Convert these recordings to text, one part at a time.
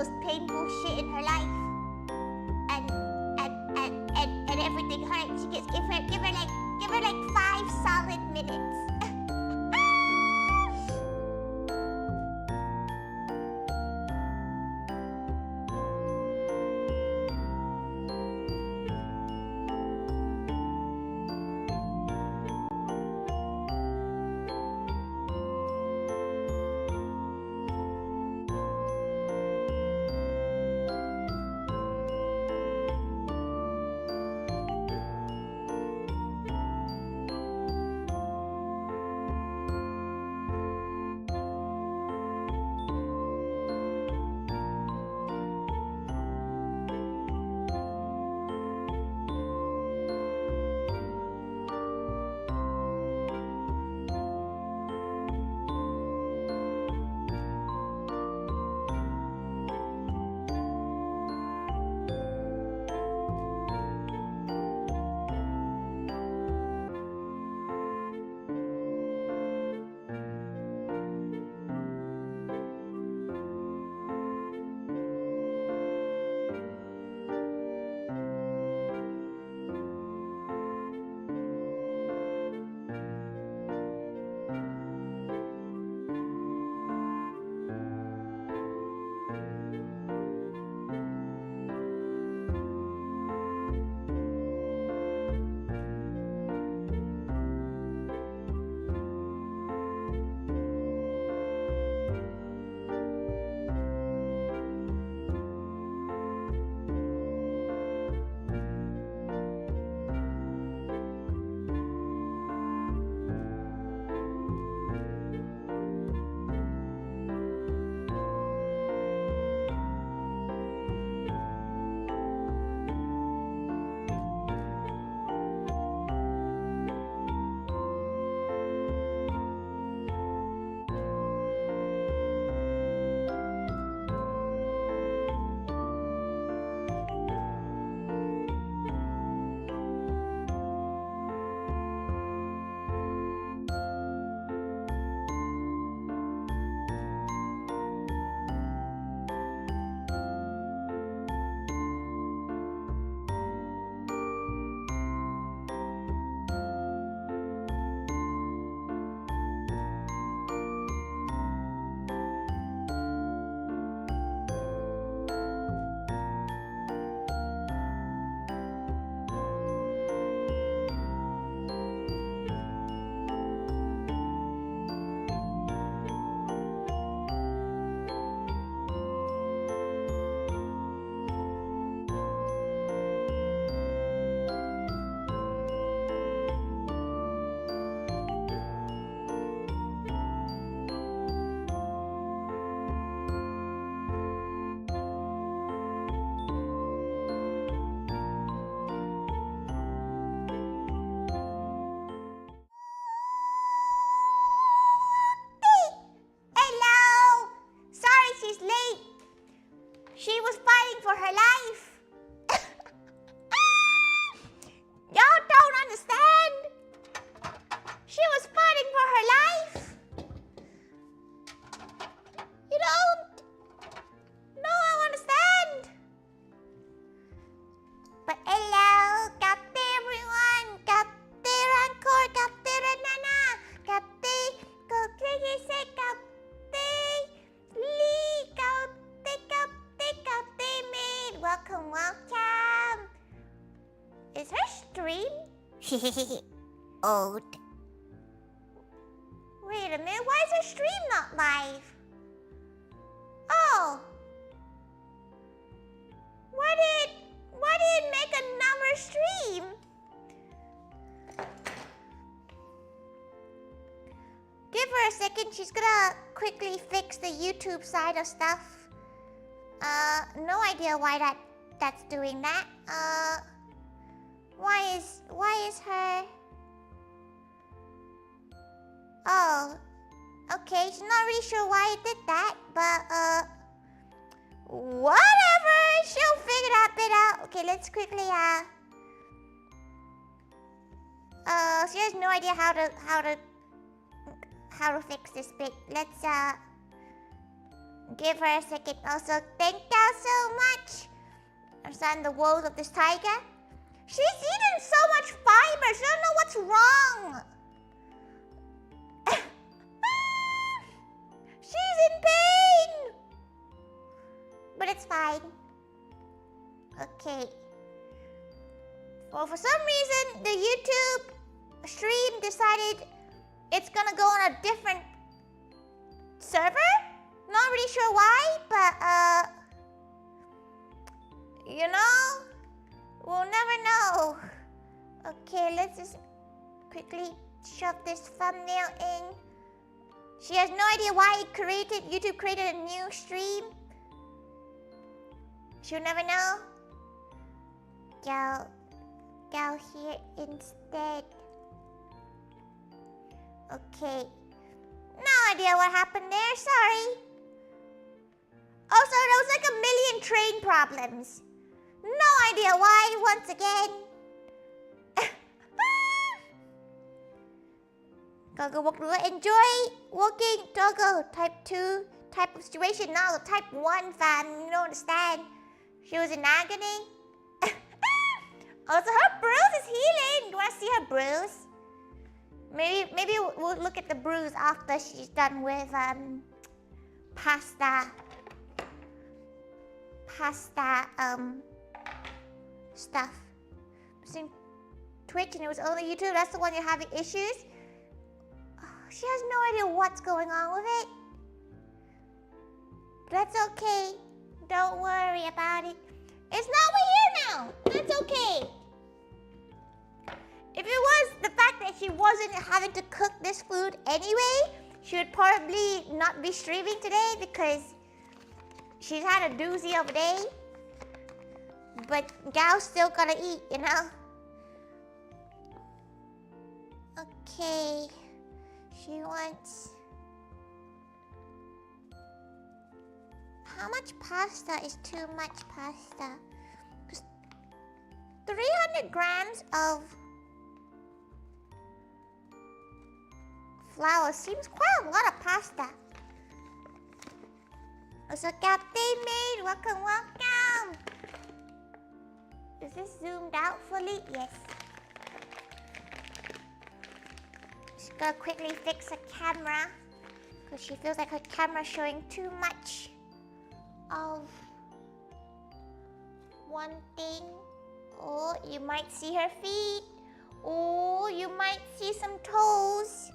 most painful shit in her life. And everything hurts. She gets give her like 5 solid minutes. Old. Wait a minute, why is her stream not live? Oh. Why did it make another stream? Give her a second, she's gonna quickly fix the YouTube side of stuff. No idea why that's doing that. Why is her... Oh, okay, she's not really sure why it did that, but whatever, she'll figure that bit out. Okay, let's quickly she has no idea how to fix this bit. Let's Give her a second. Also, thank you so much. Understand the woes of this tiger. She's eaten so much fiber. She don't know what's wrong. She's in pain. But it's fine. Okay. Well, for some reason, the YouTube stream decided it's gonna go on a different server. Not really sure why, but you know, we'll never know. Okay, let's just quickly shove this thumbnail in. She has no idea why YouTube created a new stream. She'll never know. Go here instead. Okay. No idea what happened there, sorry. Also, there was like a million train problems. No idea why, once again. Doggo walk through. Enjoy walking, Doggo. Type 2 type of situation. Now the type 1 fam, you don't understand. She was in agony. Also, her bruise is healing. Do you want to see her bruise? Maybe we'll look at the bruise after she's done with pasta stuff. Seen Twitch and it was only YouTube. That's the one you're having issues. Oh, she has no idea what's going on with it. That's okay. Don't worry about it. It's not we're here now. That's okay. If it was the fact that she wasn't having to cook this food anyway, she would probably not be streaming today because she's had a doozy of a day. But Gal's still gotta eat, you know? Okay. She wants... How much pasta is too much pasta? 300 grams of flour seems quite a lot of pasta. Also, Captain Maid, welcome, welcome. Is this zoomed out fully? Yes. She's gonna quickly fix the camera because she feels like her camera's showing too much of one thing. Oh, you might see her feet. Oh, you might see some toes.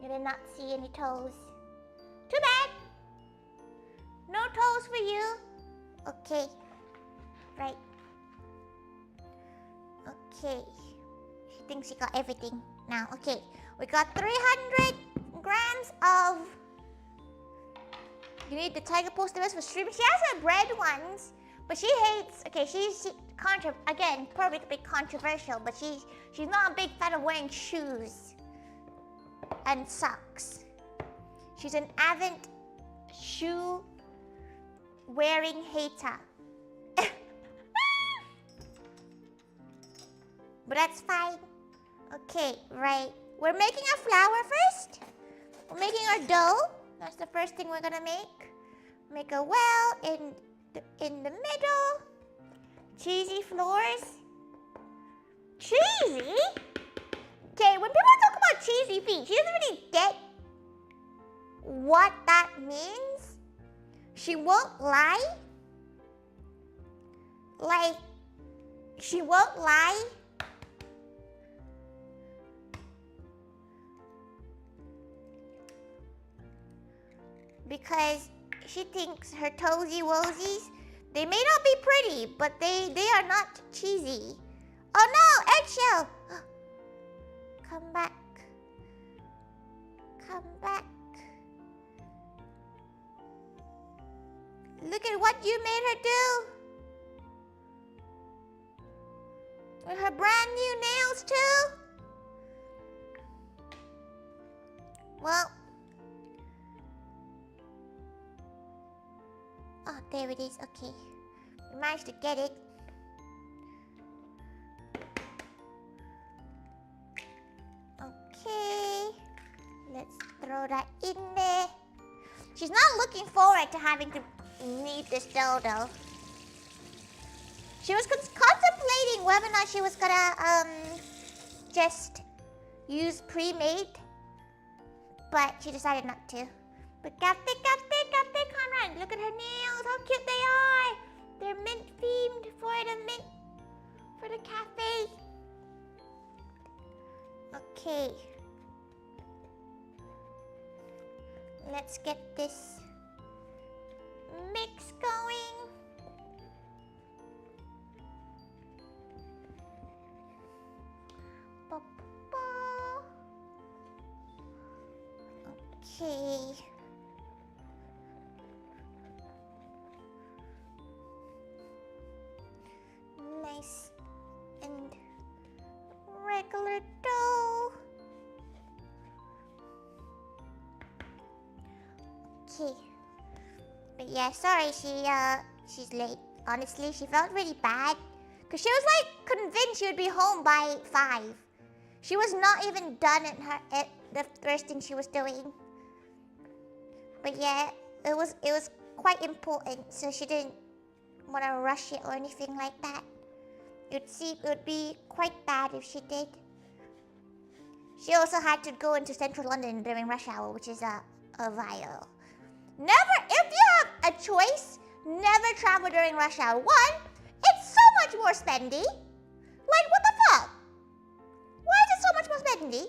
You did not see any toes. Too bad. No toes for you. Okay. Right. Okay. She thinks she got everything now. Okay. We got 300 grams of... You need the tiger poster for streaming. She has her bread ones, but she hates... Okay, she's again, probably a bit controversial, but she's not a big fan of wearing shoes and socks. She's an avid shoe wearing hater. But that's fine. Okay, right. We're making our flour first. We're making our dough. That's the first thing we're gonna make. Make a well in the middle. Cheesy floors. Cheesy? Okay, when people talk about cheesy feet, she doesn't really get what that means. She won't lie. Like, she won't lie. Because she thinks her toesy woesies, they may not be pretty, but they are not cheesy. Oh no, eggshell! Come back. Come back. Look at what you made her do. With her brand new nails too. Well. Oh, there it is. Okay. We managed to get it. Okay. Let's throw that in there. She's not looking forward to having to knead this dough though. She was contemplating whether or not she was gonna just use pre-made, but she decided not to. But Kate, Conrad, look at her nails, how cute they are. They're mint themed for the cafe. Okay. Let's get this mix going. Okay. Nice and regular dough. Okay. But yeah, sorry she's late. Honestly, she felt really bad because she was like convinced she would be home by 5. She was not even done at the first thing she was doing. But yeah, it was quite important, so she didn't want to rush it or anything like that. It would be quite bad if she did. She also had to go into central London during rush hour, which is a vile. Never, if you have a choice, never travel during rush hour. One, it's so much more spendy. Like, what the fuck? Why is it so much more spendy?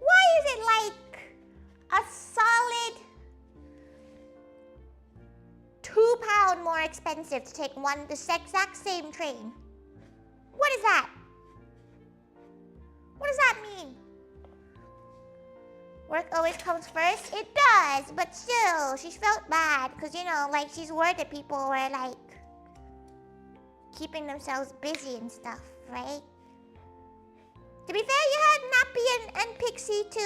Why is it like a solid £2 more expensive to take the exact same train? What is that? What does that mean? Work always comes first? It does, but still, she felt bad because, you know, like she's worried that people were like keeping themselves busy and stuff, right? To be fair, you had Nappy and Pixie to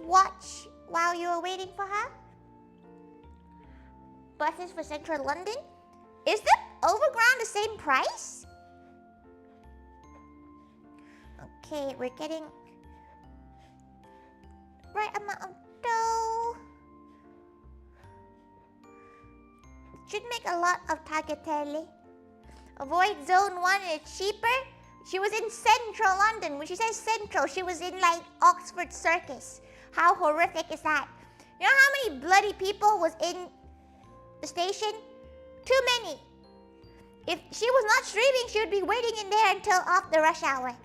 watch while you were waiting for her. Buses for central London? Is the overground the same price? Okay, we're getting right amount of dough. Should make a lot of tagliatelle. Avoid zone 1, it's cheaper. She was in central London. When she says central, she was in like Oxford Circus. How horrific is that? You know how many bloody people was in the station? Too many. If she was not streaming, she would be waiting in there until after rush hour.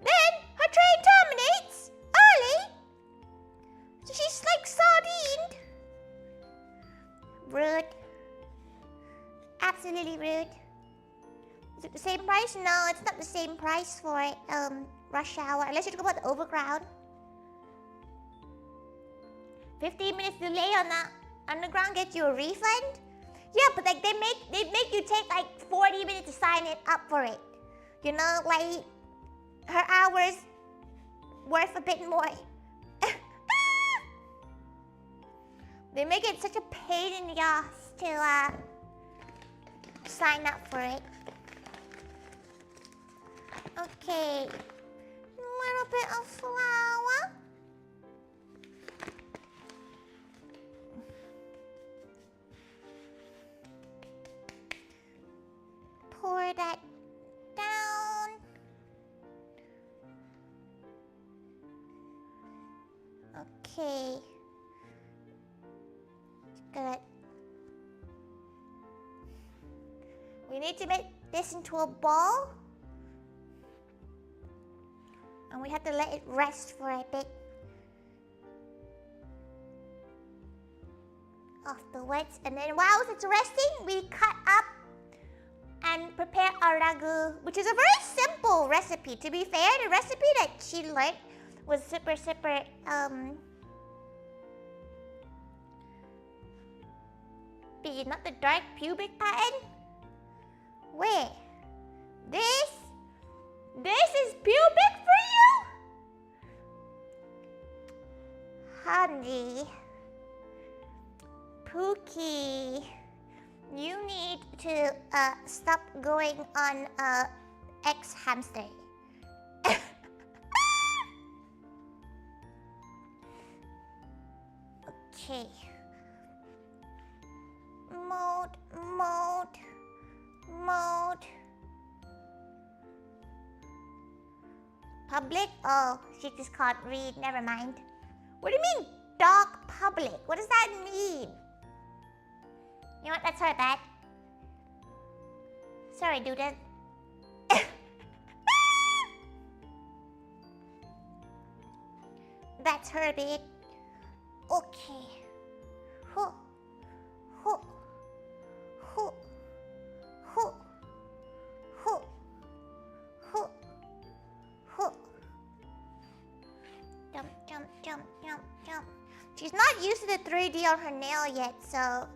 Then her train terminates early. So she's like sardined. Rude. Absolutely rude. Is it the same price? No, it's not the same price for rush hour. Unless you talk about the overground. 15 minutes delay on the underground gets you a refund? Yeah, but like they make you take like 40 minutes to sign it up for it. You know, like her hours worth a bit more. They make it such a pain in the ass to sign up for it. Okay, a little bit of flour. Pour that down. Okay. Good. We need to make this into a ball. And we have to let it rest for a bit. Afterwards, and then while it's resting, we cut up and prepare our ragu, which is a very simple recipe. To be fair, the recipe that she learned was super be not the dark pubic pattern. Where? This is pubic for you? Honey. Pookie. You need to stop going on X hamster. Okay. Mode, mode, mode. Public? Oh, she just can't read. Never mind. What do you mean, dark public? What does that mean? You know what? That's her bad. Sorry, dude. That's her bit. Okay. Ho. Ho. Ho. Ho. Ho. Ho. Ho. Jump, jump, jump, jump, jump. She's not used to the 3D on her nail yet, so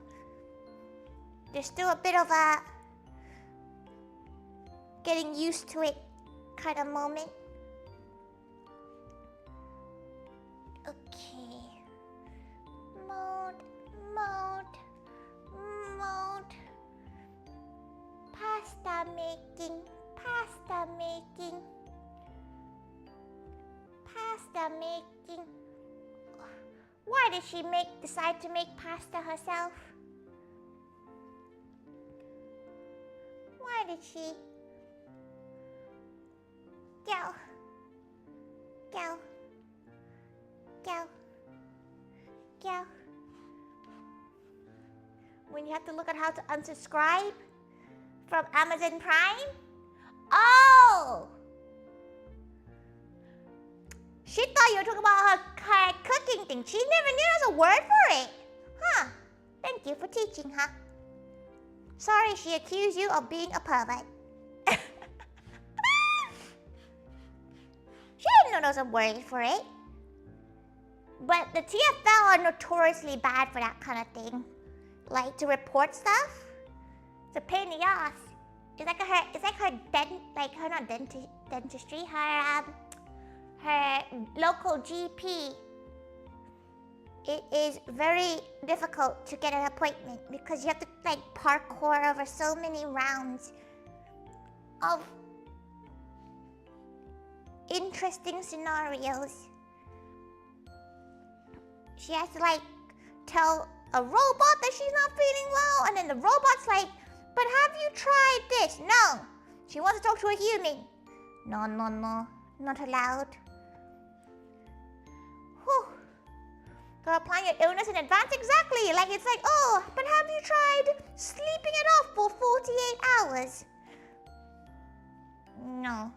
there's still a bit of a getting used to it kind of moment. Okay. Mode, mode, mode. Pasta making, pasta making, pasta making. Why did she decide to make pasta herself? Why did she? Go. Go. Go. Go. When you have to look at how to unsubscribe from Amazon Prime? Oh! She thought you were talking about her cooking thing. She never knew there was a word for it. Huh. Thank you for teaching, huh? Sorry she accused you of being a pervert. She didn't know there was a word for it. But the TFL are notoriously bad for that kind of thing. Like to report stuff. It's a pain in the ass. It's like her dentistry, her local GP. It is very difficult to get an appointment because you have to like parkour over so many rounds of interesting scenarios. She has to like tell a robot that she's not feeling well, and then the robot's like, but have you tried this? No. She wants to talk to a human. No, no, no. Not allowed. Whew. Gotta plan your illness in advance? Exactly. Like it's like, oh, but have you tried sleeping it off for 48 hours? No.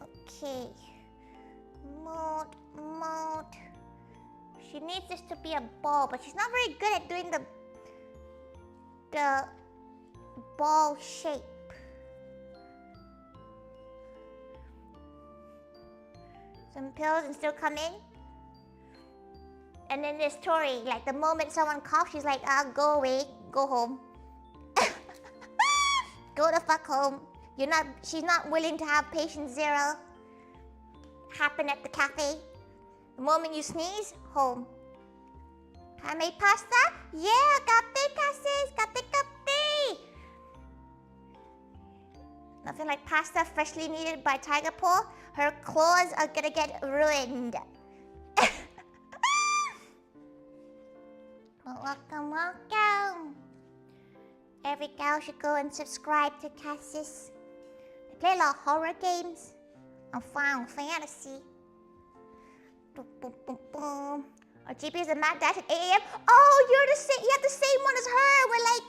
Okay. Mode, mode. She needs this to be a ball, but she's not very good at doing the ball shape. Some pills and still come in. And then there's Tori, like the moment someone coughs, she's like, go away, go home. Go the fuck home. She's not willing to have patient zero happen at the cafe. The moment you sneeze, home. I made pasta? Yeah, cafe, cassis, cafe, cafe. Nothing like pasta freshly kneaded by Tiger Paw. Her claws are gonna get ruined. Welcome, welcome. Every gal should go and subscribe to Cassis. They play a lot of horror games and Final Fantasy. Boom, boom, boom, boom. Our GP is a mad dash at 8 AM. Oh, you have the same one as her. Where like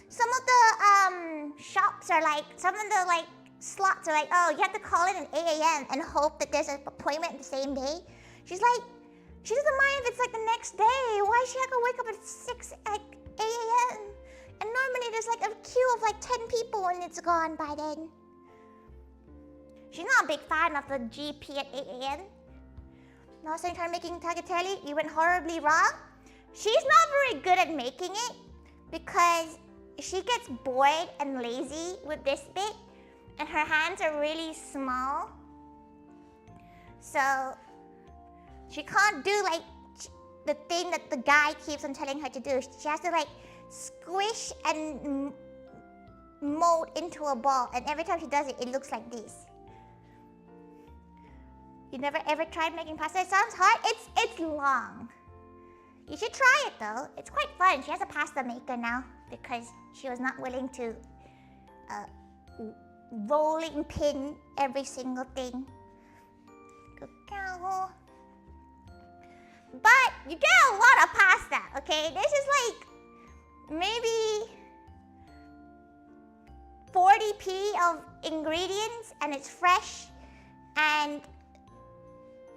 some of the shops are like, some of the like slots are like, oh, you have to call in at 8 AM and hope that there's an appointment the same day. She's like, she doesn't mind if it's like the next day. Why does she have to wake up at 8 AM? And normally there's like a queue of like 10 people and it's gone by then. She's not a big fan of the GP at 8 AM. Last time you tried making tagliatelle, you went horribly wrong. She's not very good at making it because she gets bored and lazy with this bit and her hands are really small. So she can't do like the thing that the guy keeps on telling her to do. She has to like squish and mold into a ball, and every time she does it, it looks like this. You never ever tried making pasta? It sounds hard. It's long. You should try it though. It's quite fun. She has a pasta maker now because she was not willing to rolling pin every single thing. But you get a lot of pasta, okay? This is like maybe 40p of ingredients and it's fresh and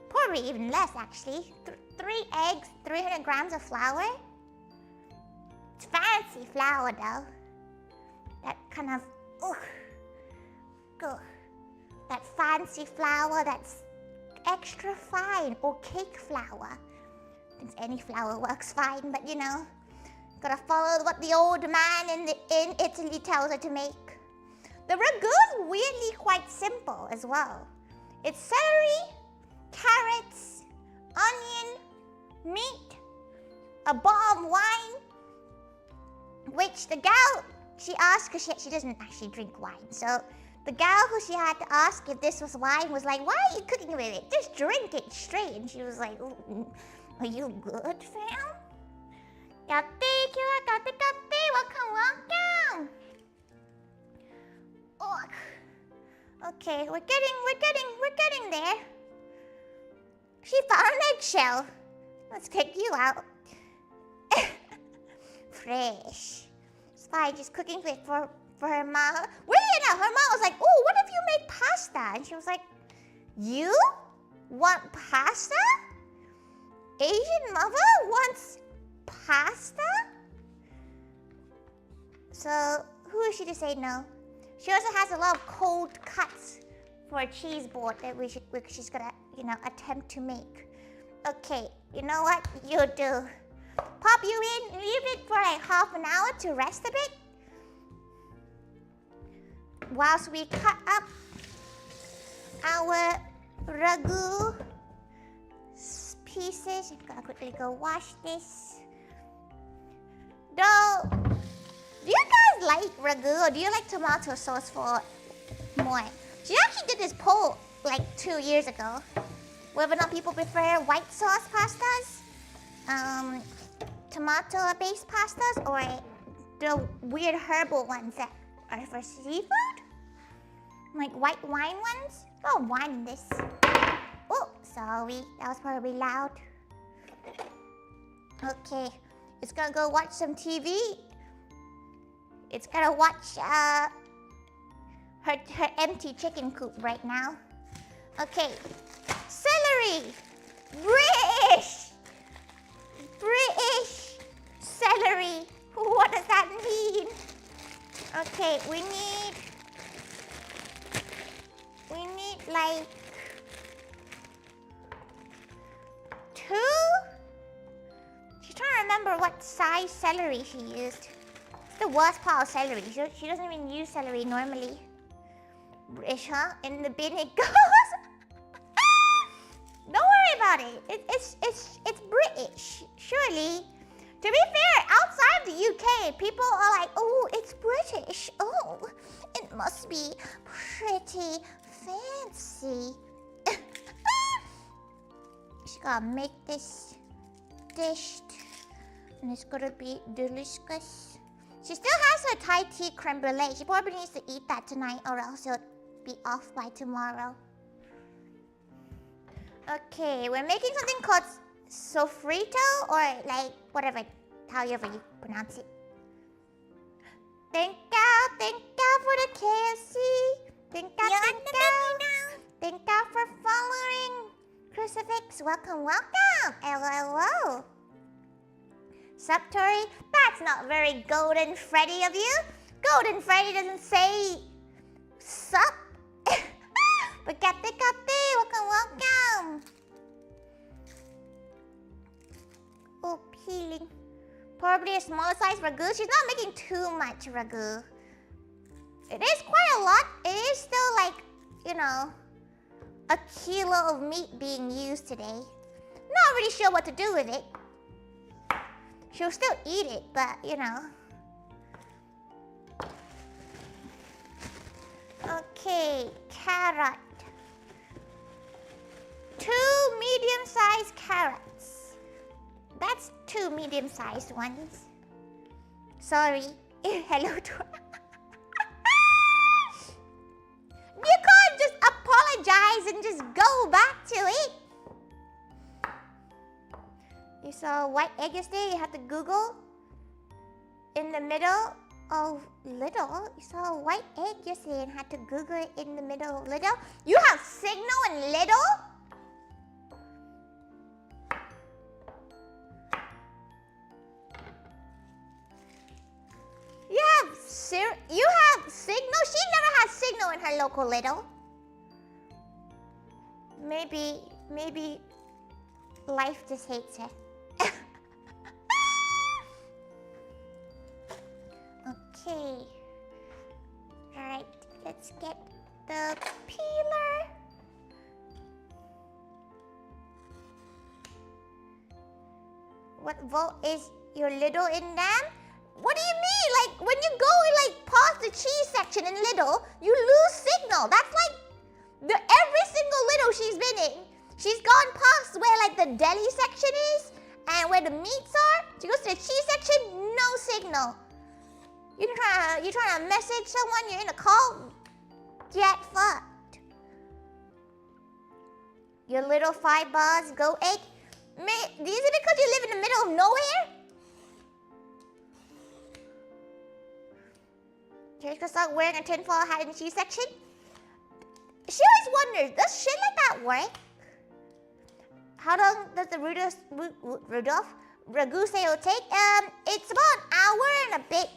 probably even less actually. 3 eggs, 300 grams of flour. It's fancy flour though. That kind of, that fancy flour that's extra fine, or cake flour. I think any flour works fine, but you know, gotta follow what the old man in Italy tells her to make. The ragu is weirdly quite simple as well. It's celery, carrots, onion, meat, a bottle of wine, which the gal, she asked, because she doesn't actually drink wine, so the gal who she had to ask if this was wine was like, why are you cooking with it? Just drink it straight. And she was like, are you good, fam? Kate, welcome. Oh. Okay, we're getting there. She found an eggshell. Let's take you out. Fresh. It's fine, just cooking it for her mom. Really enough, her mom was like, oh, what if you make pasta? And she was like, you want pasta? Asian mother wants pasta? So, who is she to say no? She also has a lot of cold cuts for a cheese board that she's gonna, you know, attempt to make. Okay, you know what you do? Pop you in, leave it for like half an hour to rest a bit. Whilst we cut up our ragu pieces. I'm gonna quickly go wash this. Though, do you guys like ragu or do you like tomato sauce for more? She actually did this poll like 2 years ago. Whether or not people prefer white sauce pastas, tomato-based pastas, or the weird herbal ones that are for seafood? Like white wine ones? Oh, wine this. Oh, sorry. That was probably loud. Okay. It's gonna go watch some TV. It's gonna watch her empty chicken coop right now. Okay. Celery! British celery. What does that mean? Okay, we need like 2? She's trying to remember what size celery she used. It's the worst part of celery. She doesn't even use celery normally. British, huh? In the bin it goes. Don't worry about it. It's British, surely. To be fair, outside the UK, people are like, oh, it's British. Oh, it must be pretty fancy. She's gonna make this dish, and it's gonna be delicious. She still has her Thai tea creme brulee. She probably needs to eat that tonight, or else it'll be off by tomorrow. Okay, we're making something called sofrito, or like whatever, however you pronounce it. Thank you for the KFC. Thank you for following. Crucifix, welcome. Hello. Sup, Tori? That's not very Golden Freddy of you. Golden Freddy doesn't say sup. But Kate, welcome. Oh, peeling. Probably a smaller size ragu. She's not making too much ragu. It is quite a lot. It is still like, you know, a kilo of meat being used today. Not really sure what to do with it. She'll still eat it, but you know. Okay, carrot. 2 medium-sized carrots. That's 2 medium-sized ones. Sorry. Hello to You can't just apologize and just go back to it. You saw a white egg yesterday, you had to Google in the middle of little. You saw a white egg yesterday and had to Google it in the middle of little. You have signal in little? You have signal? She never had signal in her local little. Maybe life just hates her. Okay. Alright, let's get the peeler. What volt is your little in them? What do you mean? Like, when you go like past the cheese section in little, you lose signal. That's like every single little she's been in. She's gone past where like the deli section is and where the meats are. She goes to the cheese section, no signal. You're trying to message someone, you're in a call, get fucked. Your little 5 bars, go egg. Is it because you live in the middle of nowhere? She's gonna start wearing a tinfoil hat in the cheese section. She always wonders, does shit like that work? How long does the Ragu say it'll take? It's about an hour and a bit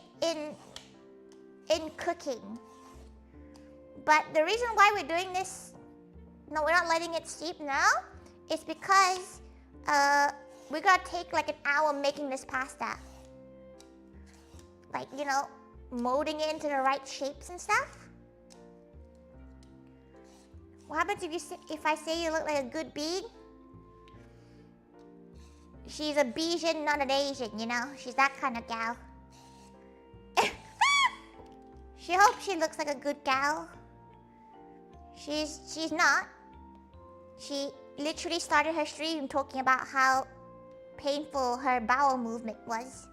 in cooking. But the reason why we're doing this, no, we're not letting it steep now, is because we gotta take like an hour making this pasta. Like, you know, molding it into the right shapes and stuff. What happens if I say you look like a good bean? She's a Bijan, not an Asian, you know? She's that kind of gal. She hopes she looks like a good gal. She's not. She literally started her stream talking about how painful her bowel movement was.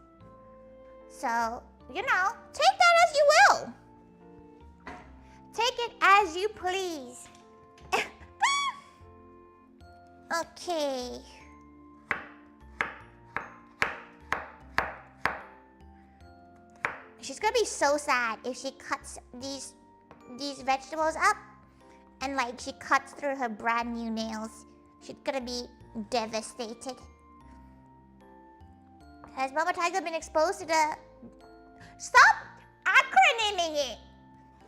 So, you know, take that as you will. Take it as you please. Okay. She's gonna be so sad if she cuts these vegetables up and like she cuts through her brand new nails. She's gonna be devastated. Has Mama Thaiga been exposed to the... Stop acronyming it!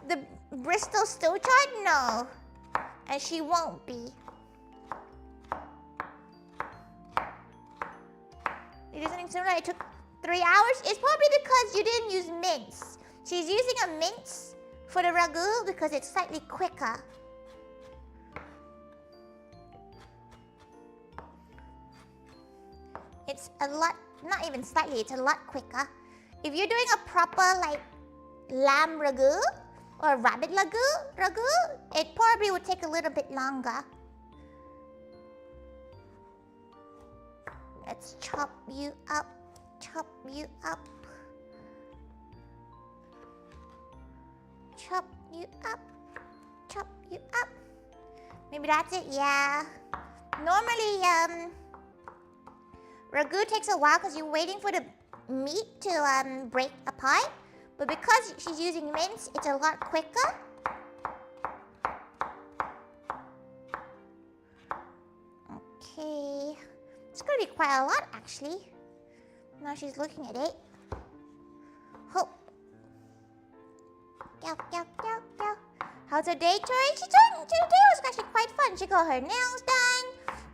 The Bristol Stool Chart? No. And she won't be. You do something similar? It took 3 hours? It's probably because you didn't use mince. She's using a mince for the ragu because it's slightly quicker. It's a lot, not even slightly, it's a lot quicker. If you're doing a proper like lamb ragu or rabbit ragu, it probably would take a little bit longer. Let's chop you up. Chop you up. Chop you up. Chop you up. Maybe that's it, yeah. Normally, ragu takes a while because you're waiting for the meat to break apart. But because she's using mince, it's a lot quicker. Okay. It's gonna be quite a lot, actually. Now she's looking at it. Hope. How's her day, Tori? Today was actually quite fun. She got her nails done.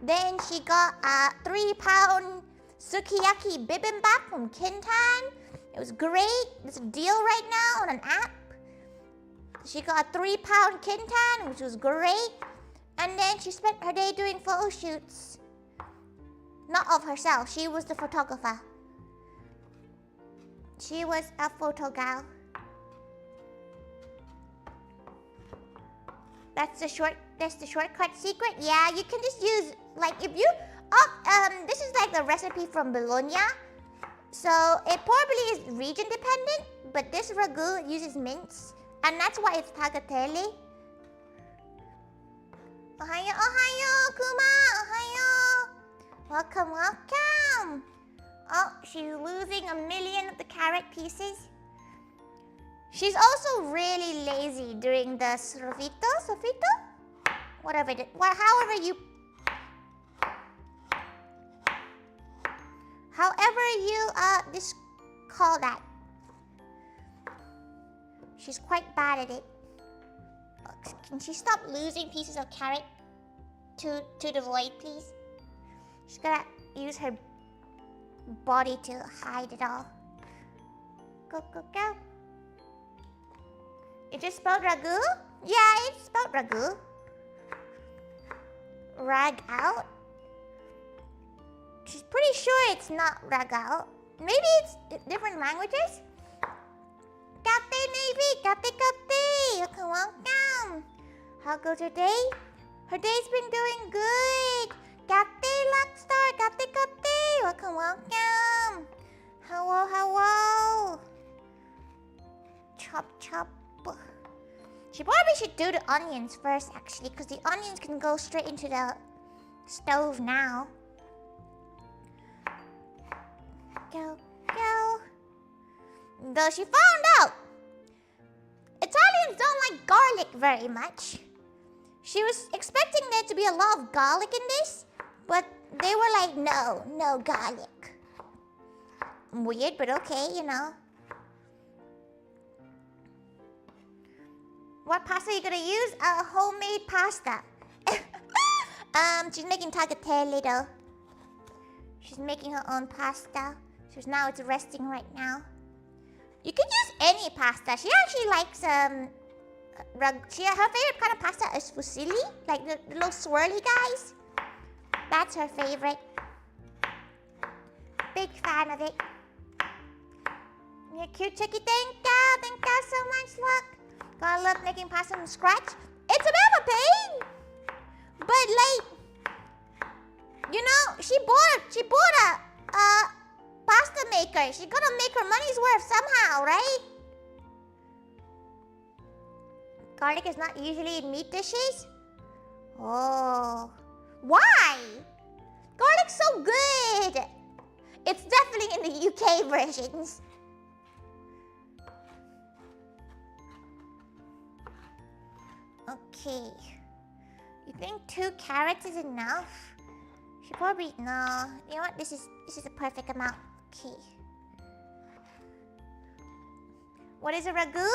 Then she got a 3-pound sukiyaki bibimbap from Kintan. It was great. There's a deal right now on an app. She got a 3-pound Kintan, which was great. And then she spent her day doing photo shoots. Not of herself. She was the photographer. She was a photo gal. That's the short That's the shortcut secret. Yeah, you can just use, like, if you... this is like the recipe from Bologna. So, it probably is region dependent. But this ragu uses mince. And that's why it's tagliatelle. Ohayo, ohayo, Kuma, ohayo. Welcome, welcome. Oh, she's losing 1,000,000 of the carrot pieces. She's also really lazy during the sofrito? Whatever it is. However you just call that. She's quite bad at it. Can she stop losing pieces of carrot to the void, please? She's gonna use her body to hide it all. Go, go, go. It just spelled ragu? Yeah, it's spelled ragu. Rag out? She's pretty sure it's not rag out. Maybe it's different languages? Kate Navy, Kate. Welcome, welcome. How goes her day? Her day's been doing good. Kate Luckstar, Kate. Welcome, welcome. Hello. Chop, chop. She probably should do the onions first, actually, because the onions can go straight into the stove now. Go. Though she found out Italians don't like garlic very much. She was expecting there to be a lot of garlic in this, but they were like, no garlic. Weird, but okay, you know. What pasta are you gonna use? Homemade pasta. She's making tagliatelle though. She's making her own pasta. So now it's resting right now. You can use any pasta. She actually likes her favorite kind of pasta is fusilli, like the little swirly guys. That's her favorite. Big fan of it. You're cute, Chicky. Thank you so much. Look, gotta love making pasta from scratch. It's a bit of a pain, but like, you know, she bought a pasta maker. She's gonna make her money's worth somehow, right? Garlic is not usually in meat dishes. Oh, why? Garlic's so good. It's definitely in the UK versions. Okay. You think 2 carrots is enough? She probably no. You know what? This is a perfect amount. Okay. What is a ragu?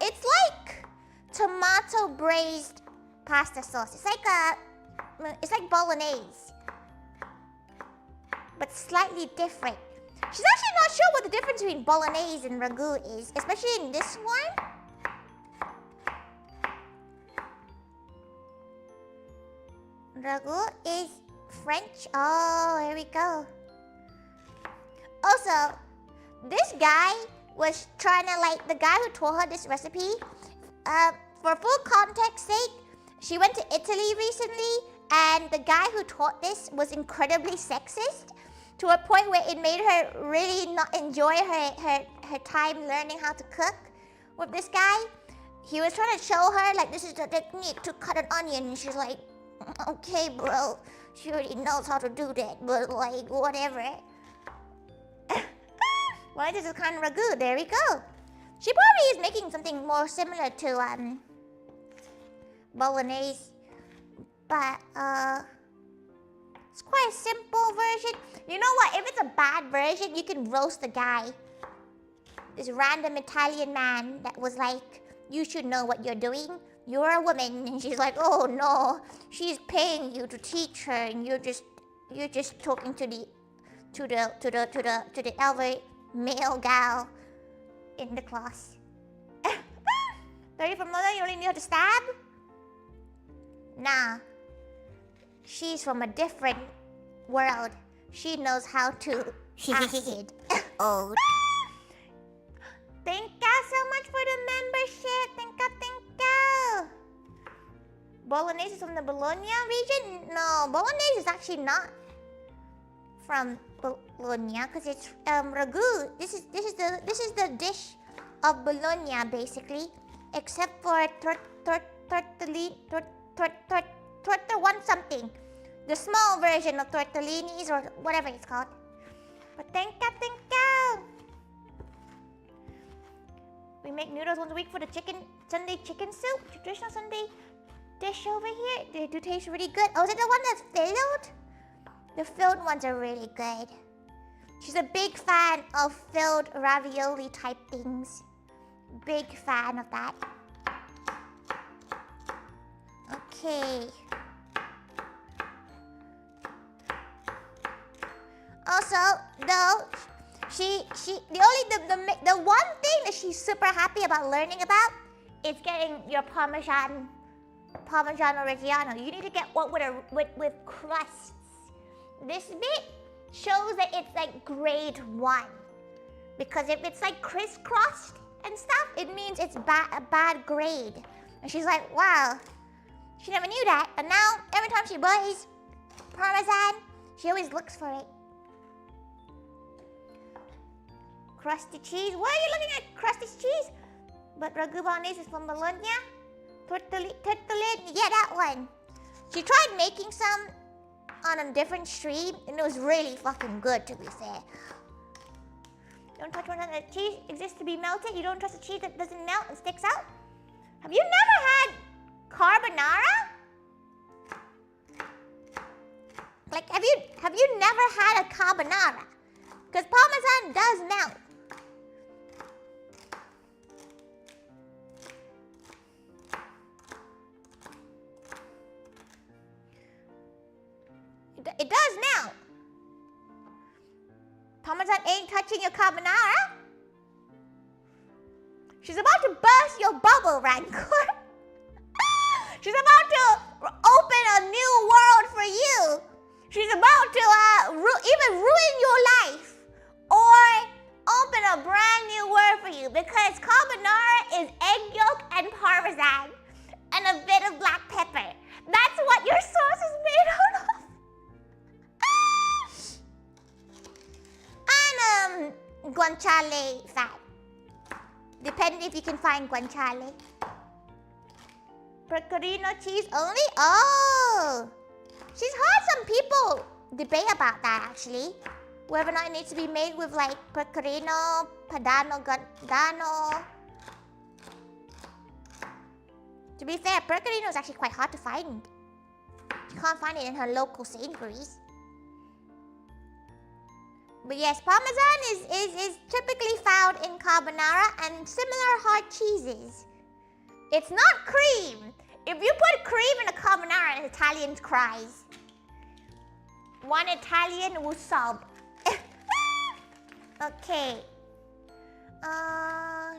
It's like tomato braised pasta sauce. It's like bolognese, but slightly different. She's actually not sure what the difference between bolognese and ragu is, especially in this one. Ragu is French. Oh, here we go. Also, this guy was trying to, like, the guy who taught her this recipe, for full context sake, she went to Italy recently, and the guy who taught this was incredibly sexist to a point where it made her really not enjoy her time learning how to cook with this guy. He was trying to show her, like, this is the technique to cut an onion, and she's like, okay, bro, she already knows how to do that, but, like, whatever. Well, this is kind of ragu. There we go. She probably is making something more similar to bolognese, but it's quite a simple version. You know what? If it's a bad version, you can roast the guy. This random Italian man that was like, "You should know what you're doing. You're a woman," and she's like, "Oh no, she's paying you to teach her, and you're just talking to the elder male gal in the class." 30 from London, you only knew how to stab? Nah. She's from a different world. She knows how to acid. Oh. Thank you so much for the membership. Thank you. Bolognese is from the Bologna region? No, Bolognese is actually not from Bologna because it's Ragu. This is the dish of Bologna basically, except for tortellini, one something, the small version of tortellinis or whatever it's called. But thank you. We make noodles once a week for the Sunday chicken soup, traditional Sunday dish over here. They do taste really good. Oh, is it the one that's filled? The filled ones are really good. She's a big fan of filled ravioli type things. Big fan of that. Okay. Also, though, the one thing that she's super happy about learning about is getting your Parmesan Reggiano. You need to get one with crusts. This bit shows that it's like grade 1. Because if it's like crisscrossed and stuff, it means it's a bad grade. And she's like, wow, she never knew that. And now, every time she buys Parmesan, she always looks for it. Crusty cheese. Why are you looking at crusty cheese? But Ragu Bolognese is from Bologna. Tortellini. Yeah, that one. She tried making some on a different stream, and it was really fucking good, to be fair. Don't touch one that cheese exists to be melted. You don't trust a cheese that doesn't melt and sticks out. Have you never had carbonara? Like, have you never had a carbonara? Because Parmesan does melt. It does melt. Parmesan ain't touching your carbonara. She's about to burst your bubble, Rancor. She's about to open a new world for you. She's about to even ruin your life or open a brand new world for you, because carbonara is egg yolk and Parmesan and a bit of black pepper. That's what your sauce is made out of. And guanciale fat, depending if you can find guanciale. Pecorino cheese only? Oh! She's heard some people debate about that, actually. Whether or not it needs to be made with like pecorino, padano, gano. To be fair, pecorino is actually quite hard to find. You can't find it in her local Sainsbury's. But yes, Parmesan is typically found in carbonara and similar hard cheeses. It's not cream. If you put cream in a carbonara, an Italian cries. One Italian will sob. Okay.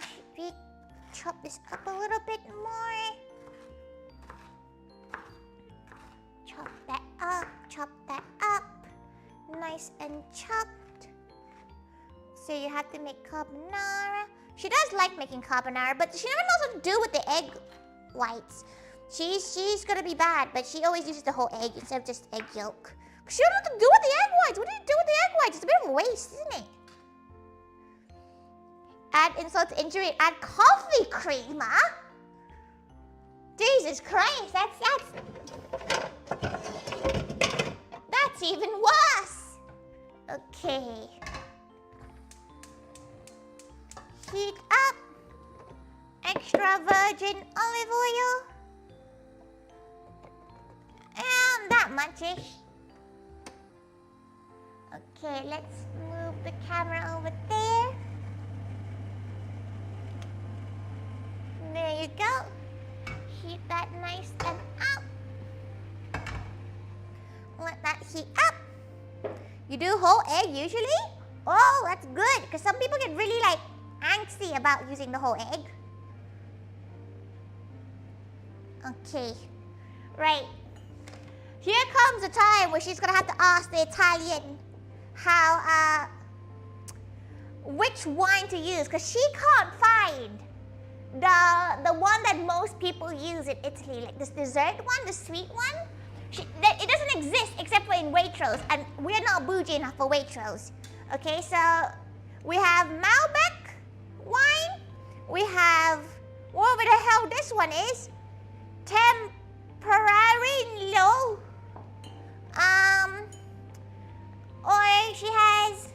Should we chop this up a little bit more? Chop that up, chop that up. Nice and chopped. So you have to make carbonara. She does like making carbonara, but she never knows what to do with the egg whites. She's gonna be bad, but she always uses the whole egg instead of just egg yolk. She don't know what to do with the egg whites. What do you do with the egg whites? It's a bit of a waste, isn't it? Add insult to injury. Add coffee cream, huh? Jesus Christ, that's even worse. Okay. Heat up. Extra virgin olive oil. And that much-ish. Okay, let's move the camera over there. There you go. Heat that nice and up. Let that heat up. You do whole egg usually? Oh, that's good. Because some people get really like angsty about using the whole egg. Okay. Right. Here comes the time where she's going to have to ask the Italian how, which wine to use. Because she can't find the one that most people use in Italy, like this dessert one, the sweet one. It doesn't exist except for in Waitrose, and we're not bougie enough for Waitrose. Okay, so we have Malbec wine. We have whatever the hell this one is, Tempranillo. Or she has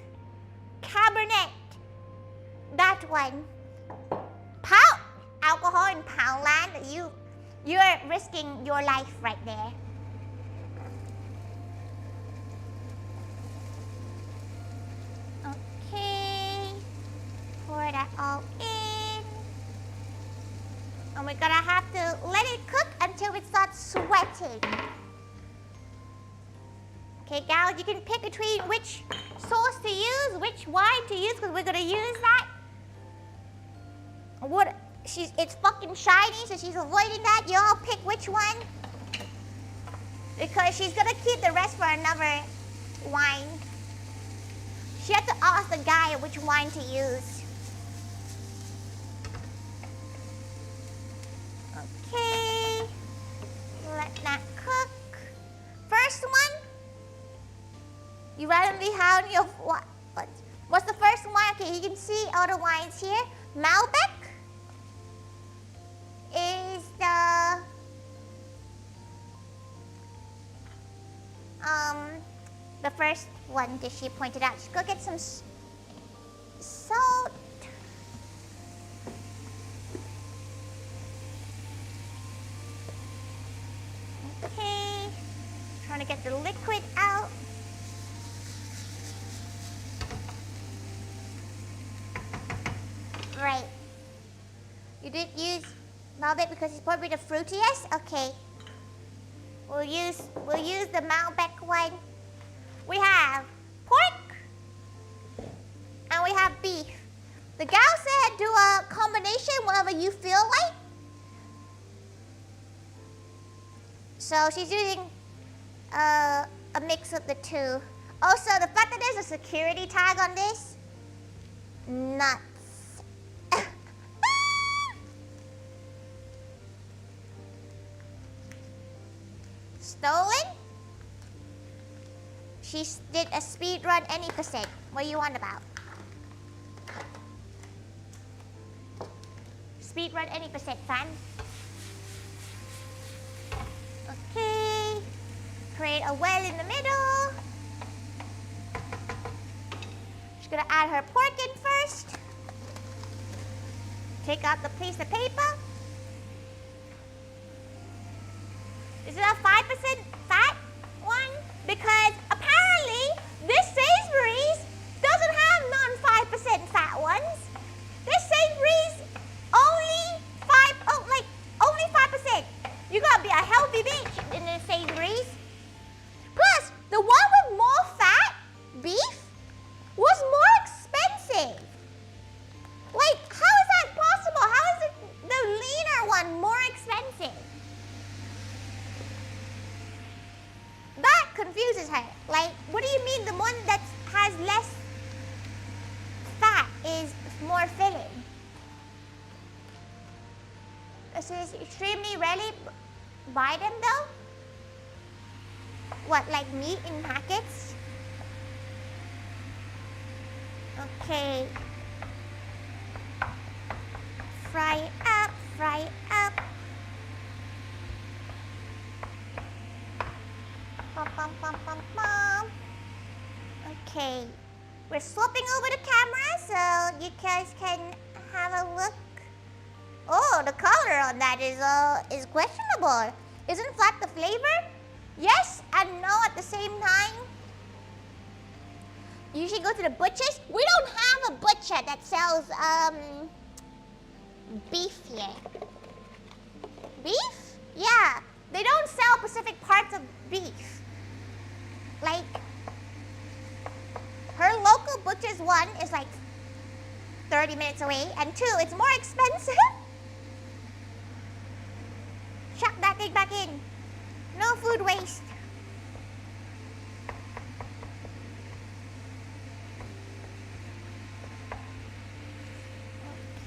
Cabernet. That one. Pound alcohol in Poundland. You're risking your life right there. Okay. Pour that all in. And we're gonna have to let it cook until it starts sweating. Okay, gals, you can pick between which sauce to use, which wine to use, because we're gonna use that. It's fucking shiny, so she's avoiding that. You all pick which one, because she's gonna keep the rest for another wine. She had to ask the guy which wine to use. Okay, let that cook. First one, you randomly have your what? What's the first one? Okay, you can see all the wines here. Malbec is the first one that she pointed out. Just go get some salt. Okay, trying to get the liquid out. Right. You did use Malbec because it's probably the fruitiest? Okay. We'll use the Malbec one. We have pork and we have beef. The gal said do a combination whatever you feel like. So she's using a mix of the two. Also, the fact that there's a security tag on this, nuts. Stolen? She did a speed run any percent. What are you on about? Speed run any percent, fan. Okay. Create a well in the middle. She's gonna add her pork in first. Take out the piece of paper. Is it a 5% fat one? Because apparently this Sainsbury's doesn't have non-5% fat ones. This Sainsbury's only 5%. You gotta be a healthy bitch in the Sainsbury's. Plus, the one with more fat, beef, was more expensive. Like, how is that possible? How is the leaner one more expensive? That confuses her. Like, what do you mean the one that has less fat is more filling? This is extremely rarely buy them though. What, like meat in packets? Okay. Fry it up, fry it up. Bum, bum, bum, bum, bum. Okay. We're swapping over the camera so you guys can have a look. Oh, the color on that is questionable. Isn't flat the flavor? Yes and no at the same time. You usually go to the butchers. We don't have a butcher that sells beef here. Beef? Yeah. They don't sell specific parts of beef. Like, her local butcher's one is like 30 minutes away, and two, it's more expensive. Chuck that thing back in. No food waste.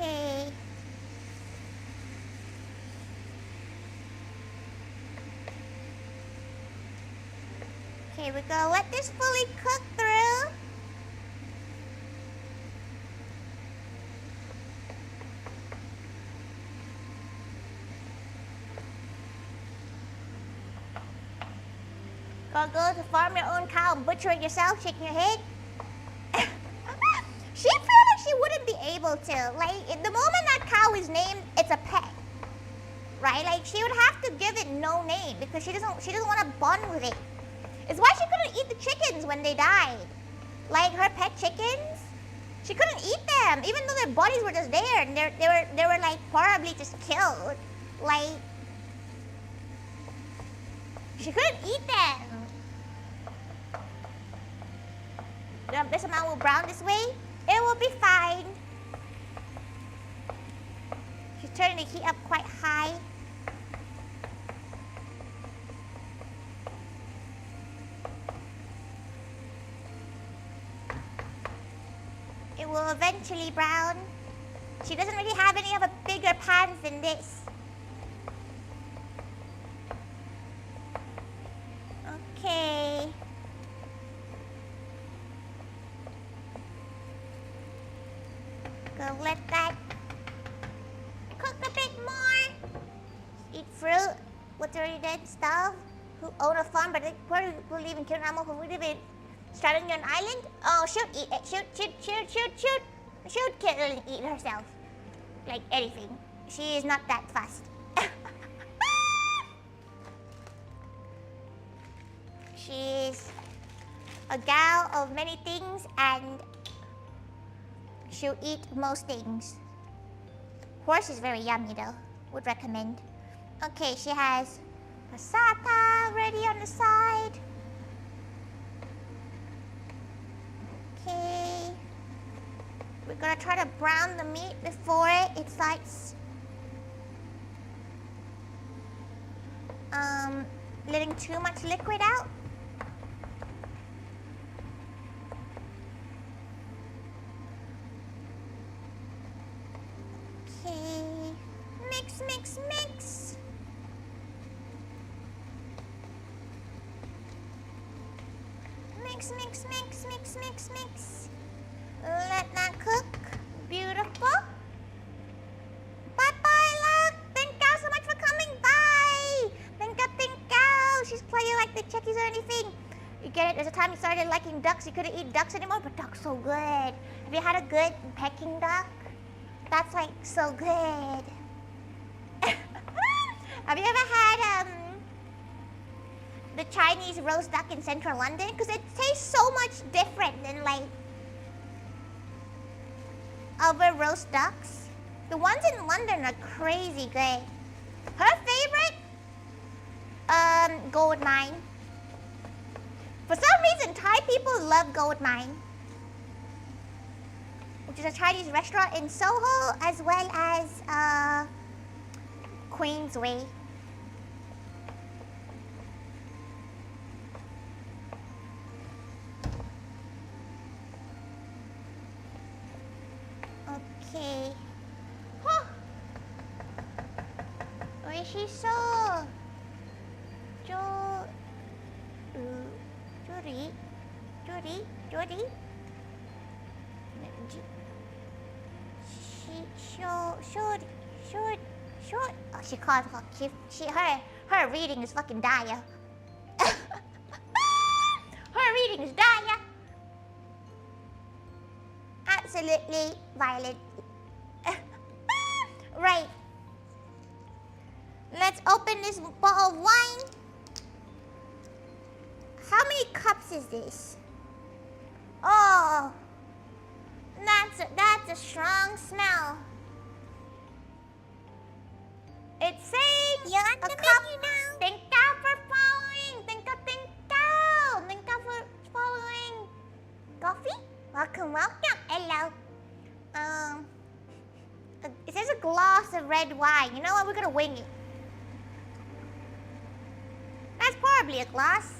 Okay. Okay, we're gonna let this fully cook through. Gonna go to farm your own cow and butcher it yourself, shaking your head. She feels like she wouldn't be able to. Like, the moment that cow is named, it's a pet. Right? Like, she would have to give it no name because she doesn't want to bond with it. It's why she couldn't eat the chickens when they died. Like, her pet chickens, she couldn't eat them, even though their bodies were just there and they were like horribly just killed. Like, she couldn't eat them. This amount will brown this way. It will be fine. She's turning the heat up quite high. It will eventually brown. She doesn't really have any of a bigger pans than this. Okay. Go let that cook a bit more. Eat fruit, watery dead stuff. Who own a farm, but poor people live in animal who live in stranded on an island. Oh, she'll eat it. She'll kill and eat herself. Like anything. She is not that fast. She's a gal of many things and she'll eat most things. Horse is very yummy though. Would recommend. Okay, she has passata ready on the side. Okay. We're gonna try to brown the meat before it starts letting too much liquid out. Okay. Mix, mix, mix. Mix, mix, mix, mix, mix, mix. Let that cook. Beautiful. Bye-bye, look. Thank you so much for coming by. Thank you, thank you. She's playing like the chickies or anything. You get it? There's a time you started liking ducks. You couldn't eat ducks anymore, but ducks so good. Have you had a good Peking duck? That's like so good. Have you ever had the Chinese roast duck in central London? Because it tastes so much different than like other roast ducks. The ones in London are crazy good. Her favorite, gold mine. For some reason, Thai people love gold mine, which is a Chinese restaurant in Soho as well as Queensway. Okay. Huh. Oishiso. Jori. Short. Oh, she called her reading is fucking dire. Her reading is dire. Absolutely violent. Right. Let's open this bottle of wine. How many cups is this? Oh, that's a strong smell. It's saying a cup. Thank you for following. Thank you for following. Coffee? Welcome. Hello. It says a glass of red wine. You know what? We're gonna wing it. That's probably a glass.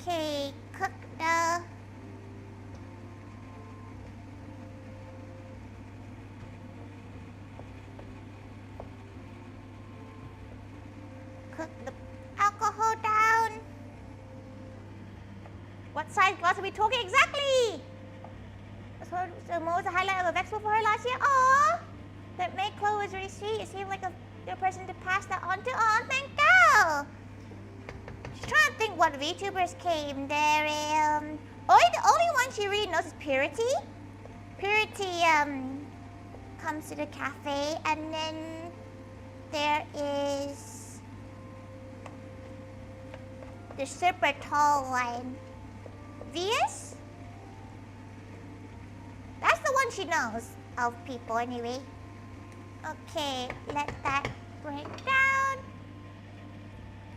Okay, cook the cook the alcohol down. What size glass are we talking exactly? So Mo was the highlight of a Vexpo for her last year. Aww! That May Chloe was really sweet. It seemed like a good person to pass that on to. Aw, thank you! She's trying to think what VTubers came there. The only one she really knows is Purity. Purity comes to the cafe, and then there is the super tall one. Vias? That's the one she knows of people anyway. Okay, let that break down.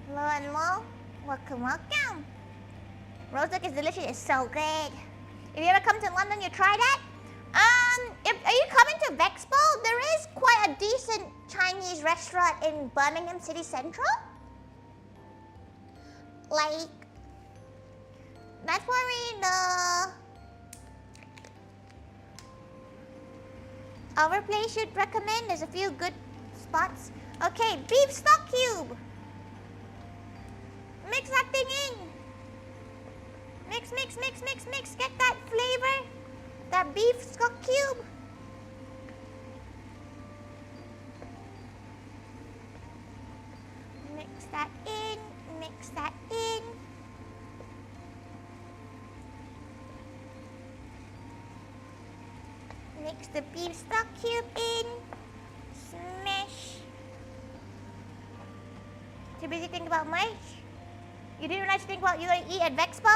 Hello and hello. Welcome, welcome. Roseduck is delicious. It's so good. If you ever come to London, you try that. Are you coming to Vexpo? There is quite a decent Chinese restaurant in Birmingham City Central. Like, that's where our place should recommend. There's a few good spots. Okay, beef stock cube. Mix that thing in. Mix, mix, mix, mix, mix. Get that flavor. That beef stock cube. Mix that in. Mix that in. Mix the beef stock cube in. Smash. Too busy thinking about merch? You didn't actually think about you gonna eat at Vexpo?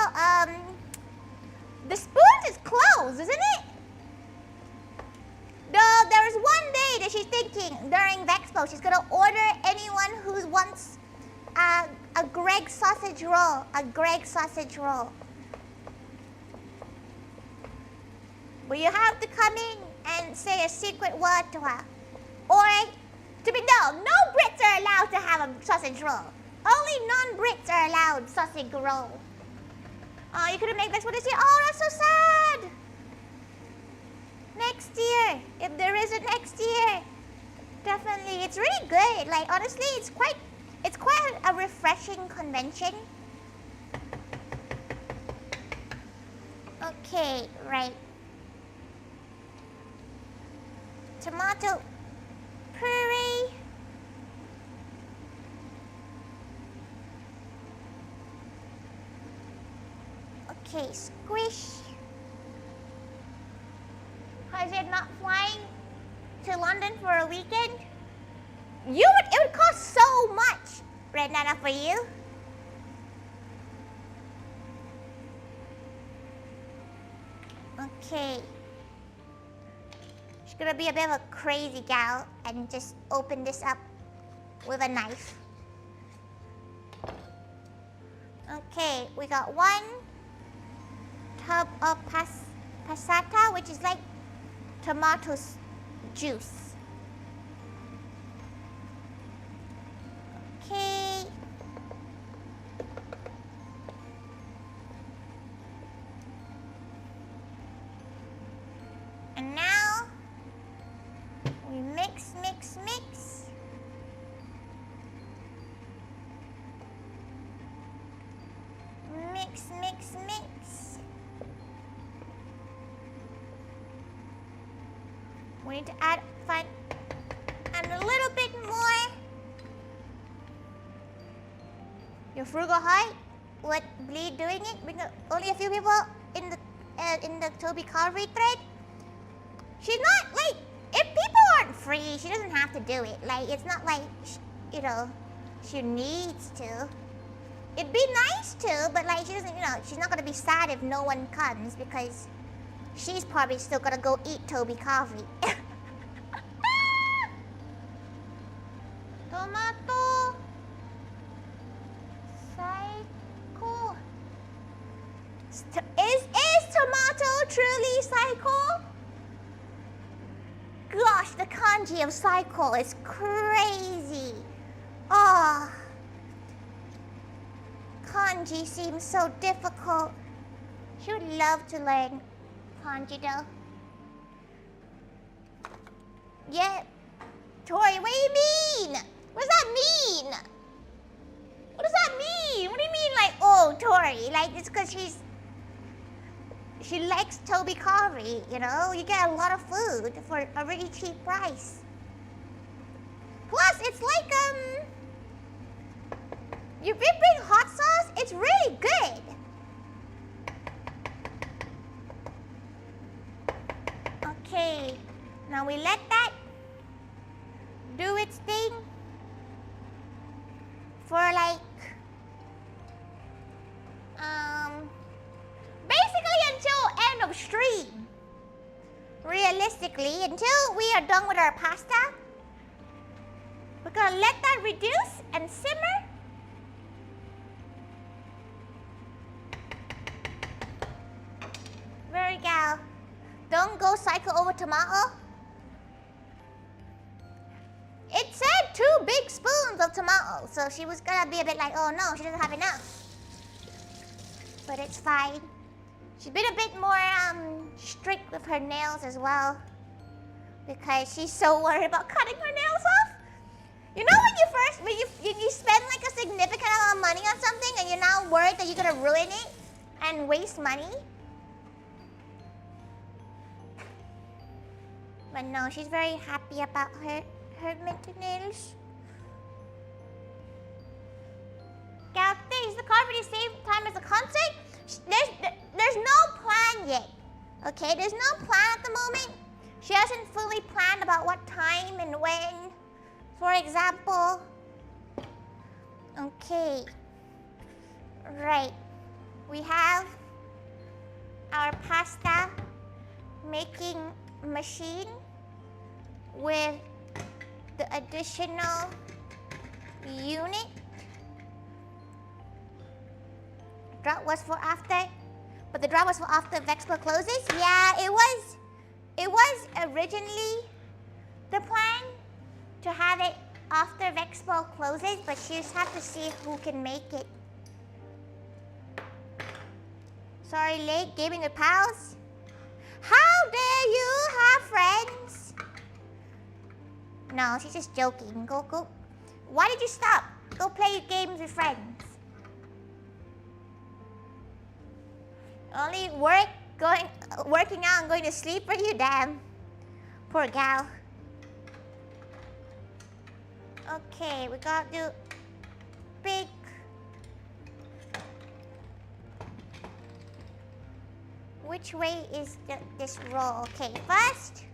The Spoons is closed, isn't it? No, there was one day that she's thinking during Vexpo she's gonna order anyone who wants a Greg sausage roll. A Greg sausage roll. But you have to come in and say a secret word to her. Or, no Brits are allowed to have a sausage roll. Only non-Brits are allowed sausage roll. Oh, you couldn't make Vexpo this year? Oh, that's so sad. Next year, if there is a next year, definitely. It's really good. Like, honestly, it's quite a refreshing convention. Okay, right. Tomato puree. Okay, squish. How is it not flying to London for a weekend? It would cost so much, Red Nana, for you. Okay. She's gonna be a bit of a crazy gal and just open this up with a knife. Okay, we got one tub of passata, which is like tomato juice. Okay. And now we mix, mix, mix. Mix, mix, mix. We need to add a little bit more. Your frugal heart, what Bleed doing it? Only a few people in the Toby Carvery thread. She's not like, if people aren't free, she doesn't have to do it. Like, it's not like she needs to. It'd be nice to, but like she doesn't, she's not gonna be sad if no one comes because she's probably still gonna go eat Toby Coffee. Tomato. Psycho. Is tomato truly psycho? Gosh, the kanji of psycho is crazy. Oh. Kanji seems so difficult. She would love to learn kanji though. Yeah. Tori, what do you mean? What does that mean? What does that mean? What do you mean, like, oh, Tori? Like, it's because she likes Toby Coffee, you know? You get a lot of food for a really cheap price. Plus, it's like, you bring hot sauce, it's really good. Okay, now we let that do its thing for like, basically until end of stream. Realistically, until we are done with our pasta, we're gonna let that reduce and simmer. There we go. Don't go cycle over tomato. It said 2 big spoons of tomato, so she was gonna be a bit like, oh no, she doesn't have enough. But it's fine. She's been a bit more strict with her nails as well, because she's so worried about cutting her nails off. You know when you spend like a significant amount of money on something and you're now worried that you're gonna ruin it and waste money? But no, she's very happy about her minted nails. Gaute, is the car for the same time as the concert? There's no plan yet. Okay, there's no plan at the moment. She hasn't fully planned about what time and when. For example. Okay. Right. We have our pasta making machine with the additional unit. Drop was for after, but the drop was for after Vexpo closes. Yeah, it was originally the plan to have it after Vexpo closes, but she just have to see who can make it. Sorry, late gaming with pals. How dare you have friends? No, she's just joking. Go. Why did you stop? Go play games with friends. Only working out and going to sleep for you, damn. Poor gal. Okay, we got to big. Which way is this roll? Okay, first,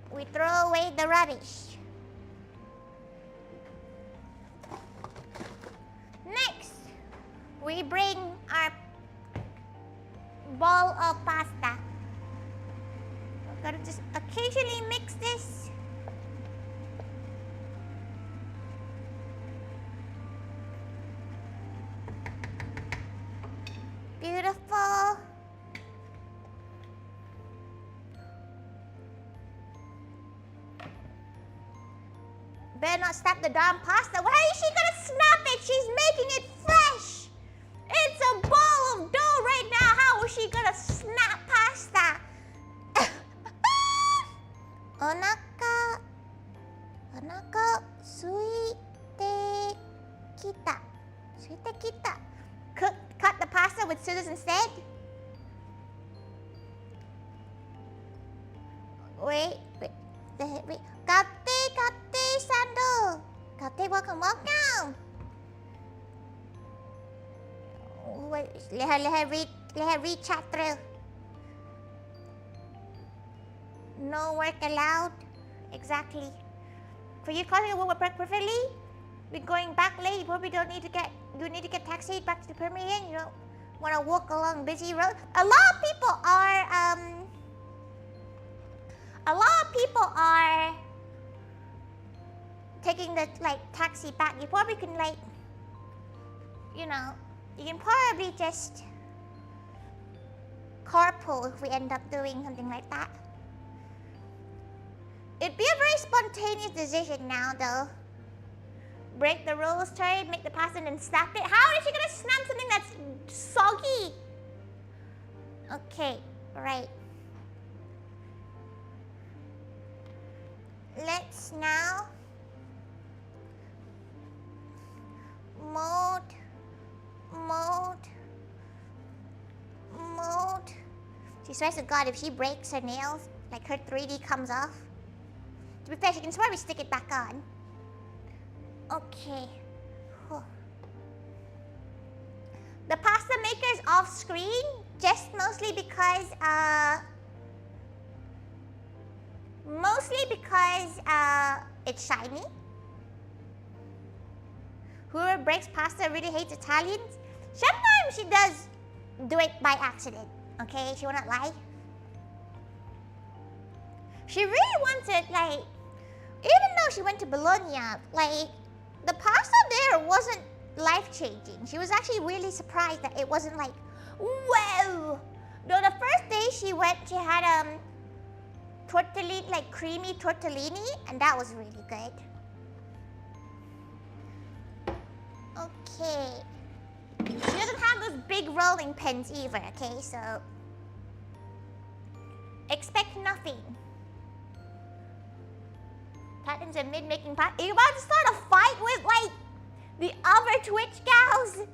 we throw away the rubbish. Next, we bring our bowl of pasta. We're gonna just occasionally mix this. Beautiful. Better not snap the darn pasta. Why is she gonna snap it? She's making it fresh. It's a bowl of dough right now. How is she gonna snap pasta? Onaka suite kita. Suite kita. Cut the pasta with scissors instead. Wait. Kate, Sandal. Kate, welcome. Wait, let her read chat through. No work allowed. Exactly. For you calling it will work perfectly. We're going back late. You probably don't need to get. You need to get taxied back to the Permian. You don't want to walk along busy road. A lot of people are taking the taxi back. You probably can you can probably just carpool if we end up doing something like that. It'd be a very spontaneous decision now, though. Break the rules, Tori, make the pasta and then snap it. How is she gonna snap something that's soggy? Okay, right. Let's now She swears to God if she breaks her nails, like her 3D comes off. To be fair, she can probably stick it back on. Okay. Whew. The pasta maker is off screen, just mostly because it's shiny. Whoever breaks pasta really hates Italians. Sometimes she does do it by accident, okay? She will not lie. She really wants it, like, even though she went to Bologna, like, the pasta there wasn't life-changing. She was actually really surprised that it wasn't like, whoa! No, the first day she went, she had tortellini, like creamy tortellini, and that was really good. Okay. She doesn't have those big rolling pins either, okay, so expect nothing. Patton's a mid-making pot. Are you about to start a fight with, like, the other Twitch gals?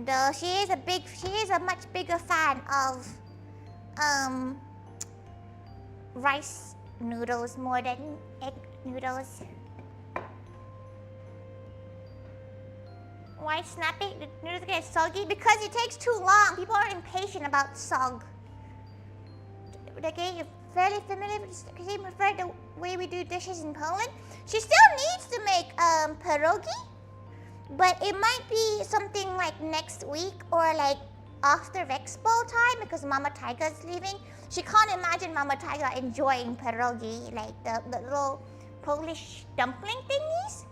Though she is a much bigger fan of rice noodles more than egg noodles. Why snap it? The noodles get soggy? Because it takes too long. People are impatient about sog. Okay, you're fairly familiar with the way we do dishes in Poland. She still needs to make pierogi, but it might be something like next week or like after Expo time because Mama Thaiga is leaving. She can't imagine Mama Thaiga enjoying pierogi, like the little Polish dumpling thingies.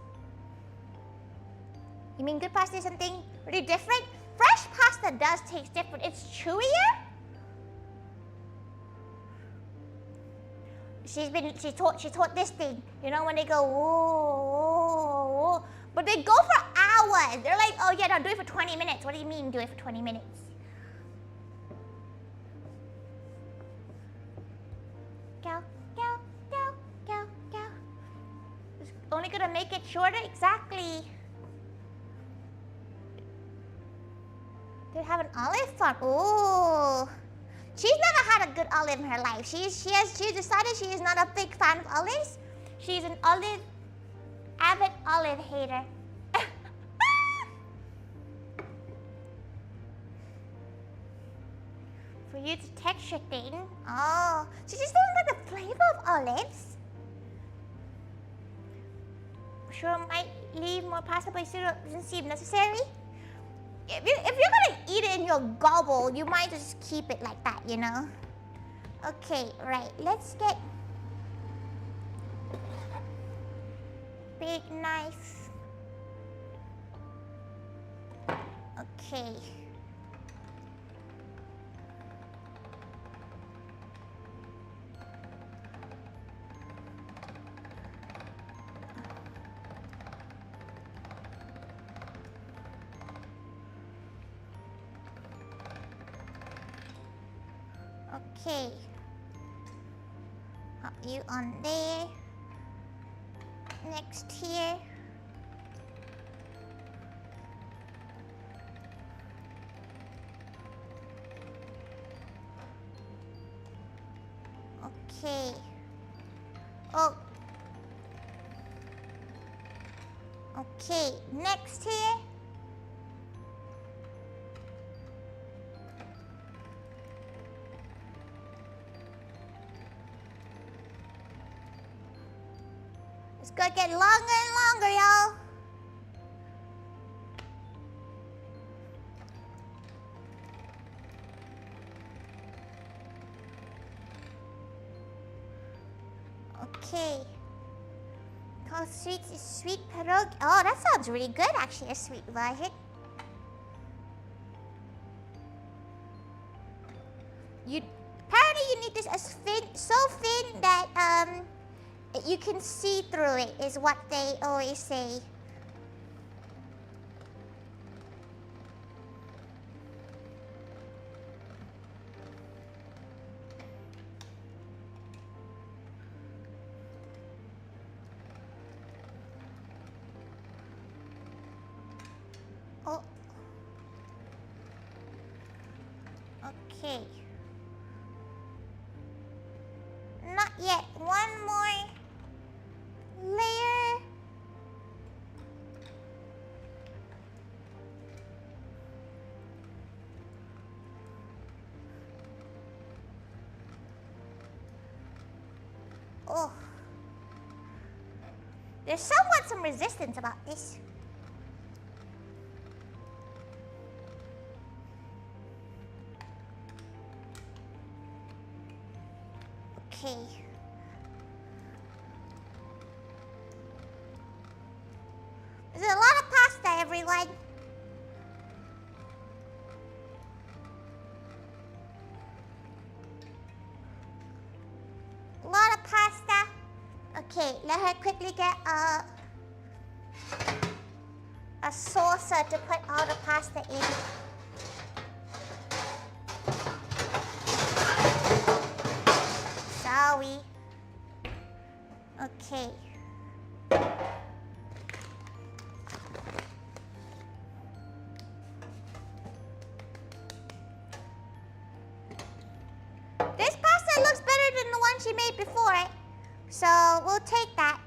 You mean good pasta is something really different? Fresh pasta does taste different. It's chewier. She taught this thing. You know when they go whoa, whoa, but they go for hours. They're like, oh yeah, no, do it for 20 minutes. What do you mean do it for 20 minutes? Go, go, go, go, go. It's only gonna make it shorter, exactly. They have an olive farm. Ooh. She's never had a good olive in her life. She decided she is not a big fan of olives. She's an avid olive hater. For you to texture thing. Oh, she just doesn't like the flavor of olives. Sure might leave more pasta, but it still doesn't seem necessary. If you're gonna eat it in your gobble, you might just keep it like that, you know? Okay, right, let's get big knife. Okay. Okay. Pop you on there. Next here. Okay. Oh. Okay, next here. It's gonna get longer and longer, y'all. Okay. Called sweets is sweet pierogi. Oh, that sounds really good, actually, a sweet version. Apparently you need this as so thin that you can see through it, is what they always say. Okay. Not yet. One more layer. Oh. There's somewhat some resistance about this. Okay. There's a lot of pasta, everyone. A lot of pasta. Okay, let her quickly get a saucer to put all the pasta in. Sorry. Okay. This pasta looks better than the one she made before, so we'll take that.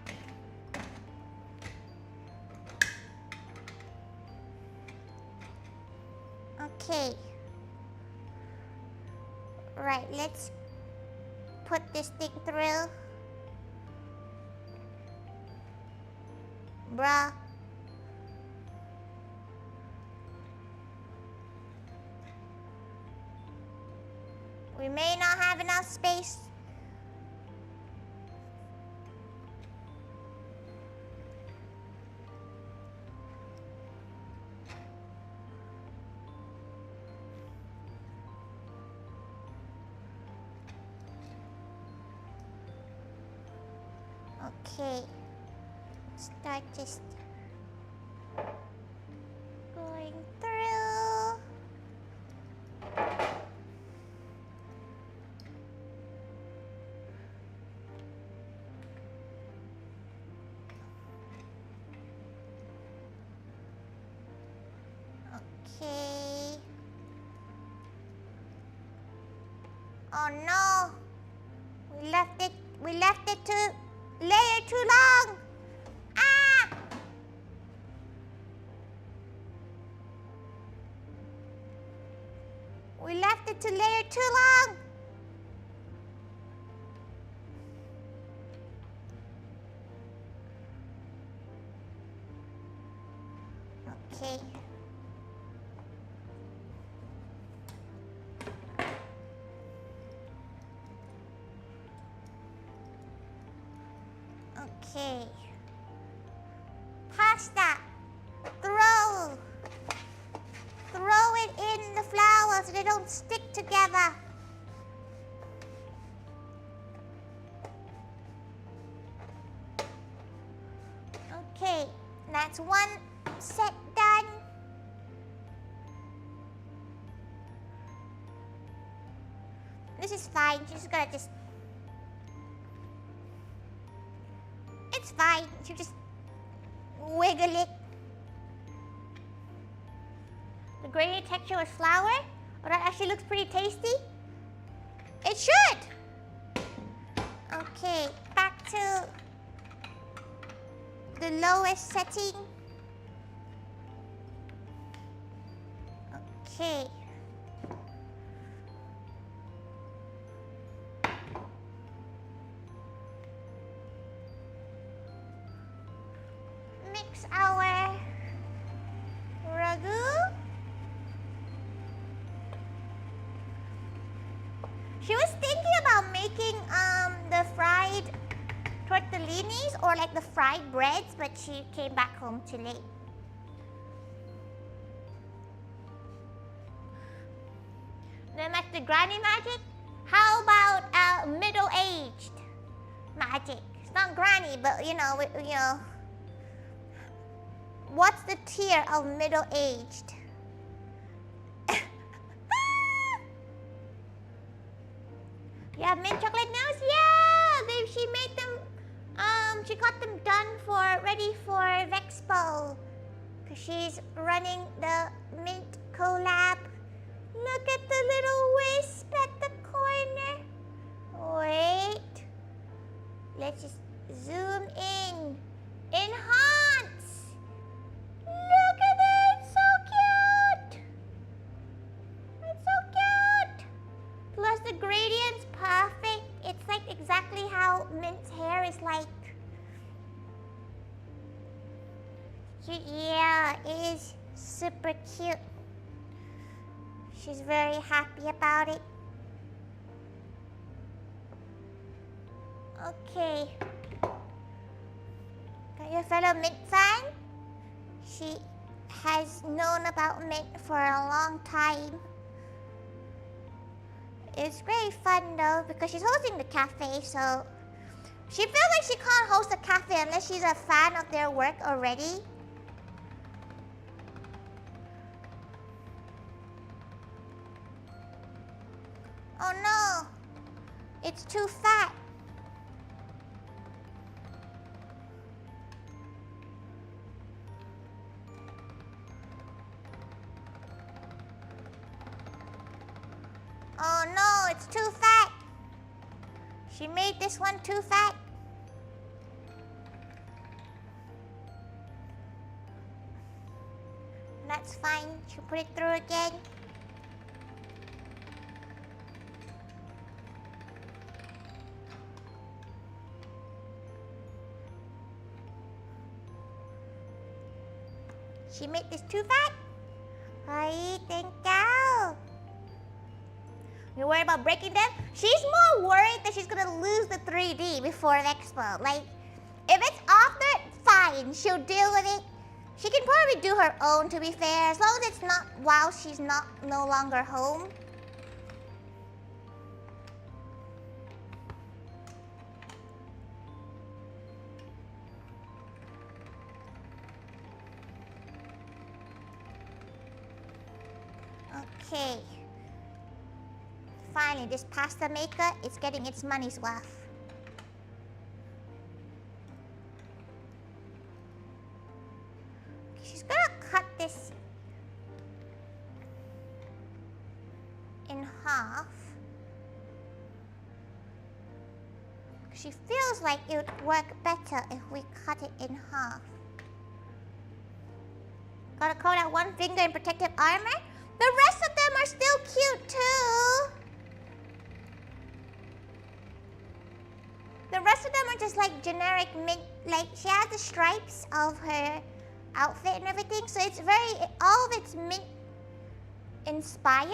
Okay. Right, let's put this thing through. Bruh. We may not have enough space. Okay, start just going through. Okay. Oh no, we left it to layer too long. Ah! We left it to layer too long. Okay. Okay. Pasta. Throw it in the flour so they don't stick together. Okay, that's one set done. This is fine. She's gonna just... It's fine. You just wiggle it. The grainy texture with flour. Oh, that actually looks pretty tasty. It should. Okay, back to the lowest setting. Okay. Mix our ragu. She was thinking about making the fried tortellinis or like the fried breads, but she came back home too late. Then that's the granny magic. How about middle-aged magic? It's not granny, but you know. What's the tier of middle-aged? You have mint chocolate nose? Yeah! She made them, she got them done ready for Vexpo. Because she's running the mint collab. Look at the little whisk. exactly how Mint's hair is like. Yeah, it is super cute. She's very happy about it. Okay. Got your fellow Mint fan? She has known about Mint for a long time. It's very fun though because she's hosting the cafe, so she feels like she can't host a cafe unless she's a fan of their work already. Oh no, it's too fat. Oh no, it's too fat. She made this one too fat. That's fine, she'll put it through again. She made this too fat? Ay, thank you. You worried about breaking them? She's more worried that she's gonna lose the 3D before Expo. Like, if it's after, fine, she'll deal with it. She can probably do her own, to be fair, as long as it's not while she's no longer home. Okay. Finally, this pasta maker is getting its money's worth. She's gonna cut this in half. She feels like it would work better if we cut it in half. Gotta coat out one finger in protective armor. The rest of them are still cute too. The rest of them are just like generic Mint, like she has the stripes of her outfit and everything, so it's very, all of it's Mint inspired.